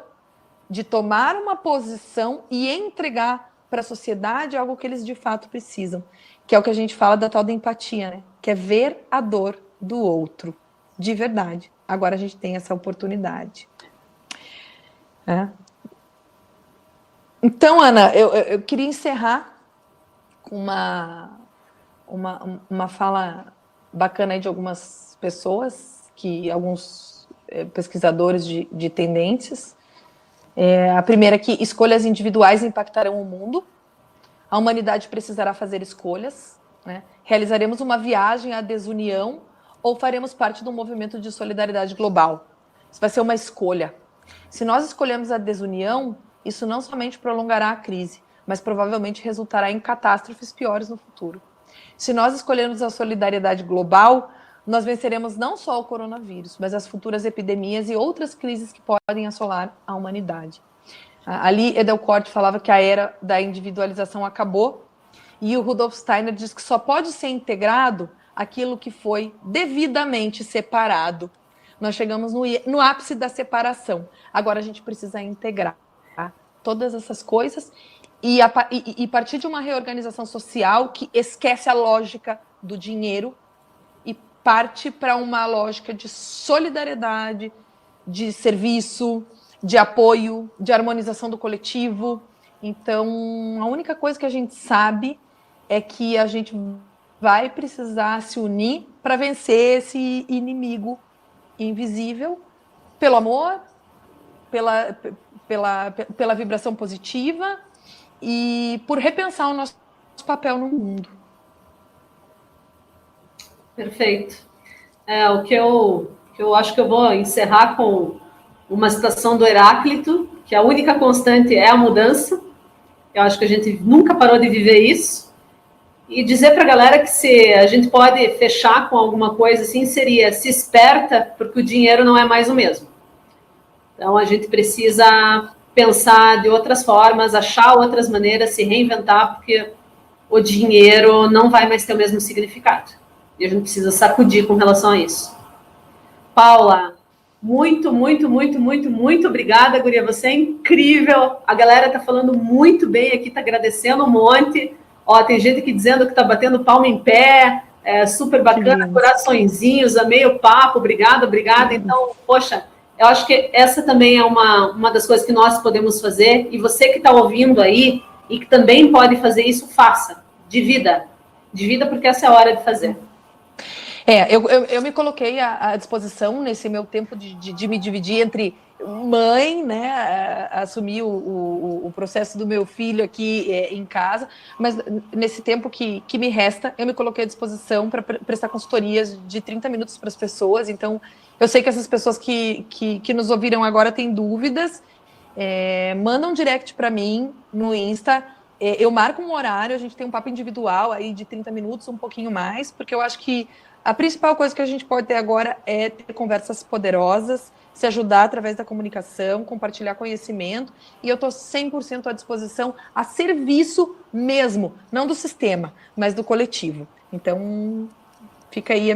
de tomar uma posição e entregar para a sociedade algo que eles de fato precisam, que é o que a gente fala da tal da empatia, né? Que é ver a dor do outro, de verdade. Agora a gente tem essa oportunidade. Então, Ana, eu queria encerrar com uma fala bacana aí de algumas pessoas, alguns pesquisadores de tendências. A primeira é que escolhas individuais impactarão o mundo. A humanidade precisará fazer escolhas, né? Realizaremos uma viagem à desunião ou faremos parte de um movimento de solidariedade global. Isso vai ser uma escolha. Se nós escolhemos a desunião, isso não somente prolongará a crise, mas provavelmente resultará em catástrofes piores no futuro. Se nós escolhermos a solidariedade global, nós venceremos não só o coronavírus, mas as futuras epidemias e outras crises que podem assolar a humanidade. Ali, Edelkort falava que a era da individualização acabou, e o Rudolf Steiner diz que só pode ser integrado aquilo que foi devidamente separado. Nós chegamos no ápice da separação. Agora a gente precisa integrar, tá? Todas essas coisas e partir de uma reorganização social que esquece a lógica do dinheiro e parte para uma lógica de solidariedade, de serviço, de apoio, de harmonização do coletivo. Então, a única coisa que a gente sabe é que a gente vai precisar se unir para vencer esse inimigo invisível, pelo amor, pela vibração positiva e por repensar o nosso papel no mundo. Perfeito. O que eu acho que eu vou encerrar com uma citação do Heráclito, que a única constante é a mudança. Eu acho que a gente nunca parou de viver isso. E dizer para a galera que se a gente pode fechar com alguma coisa assim, seria se esperta, porque o dinheiro não é mais o mesmo. Então, a gente precisa pensar de outras formas, achar outras maneiras, se reinventar, porque o dinheiro não vai mais ter o mesmo significado. E a gente precisa sacudir com relação a isso. Paula, muito obrigada, guria. Você é incrível. A galera tá falando muito bem aqui, tá agradecendo um monte. Ó, tem gente aqui dizendo que tá batendo palma em pé. Super bacana, coraçõezinhos, amei o papo. Obrigada. Então, poxa, eu acho que essa também é uma das coisas que nós podemos fazer. E você que está ouvindo aí e que também pode fazer isso, faça. Divida, porque essa é a hora de fazer. Eu me coloquei à disposição nesse meu tempo de me dividir entre mãe, né, assumir o processo do meu filho aqui em casa, mas nesse tempo que me resta, eu me coloquei à disposição para prestar consultorias de 30 minutos para as pessoas. Então, eu sei que essas pessoas que nos ouviram agora têm dúvidas, mandam um direct para mim no Insta. Eu marco um horário, a gente tem um papo individual aí de 30 minutos, um pouquinho mais, porque eu acho que a principal coisa que a gente pode ter agora é ter conversas poderosas, se ajudar através da comunicação, compartilhar conhecimento, e eu estou 100% à disposição, a serviço mesmo, não do sistema, mas do coletivo. Então, fica aí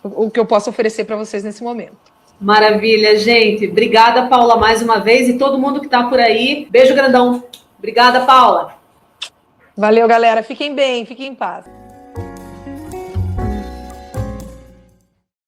o que eu posso oferecer para vocês nesse momento. Maravilha, gente. Obrigada, Paula, mais uma vez, e todo mundo que está por aí. Beijo grandão. Obrigada, Paula. Valeu, galera. Fiquem bem, fiquem em paz.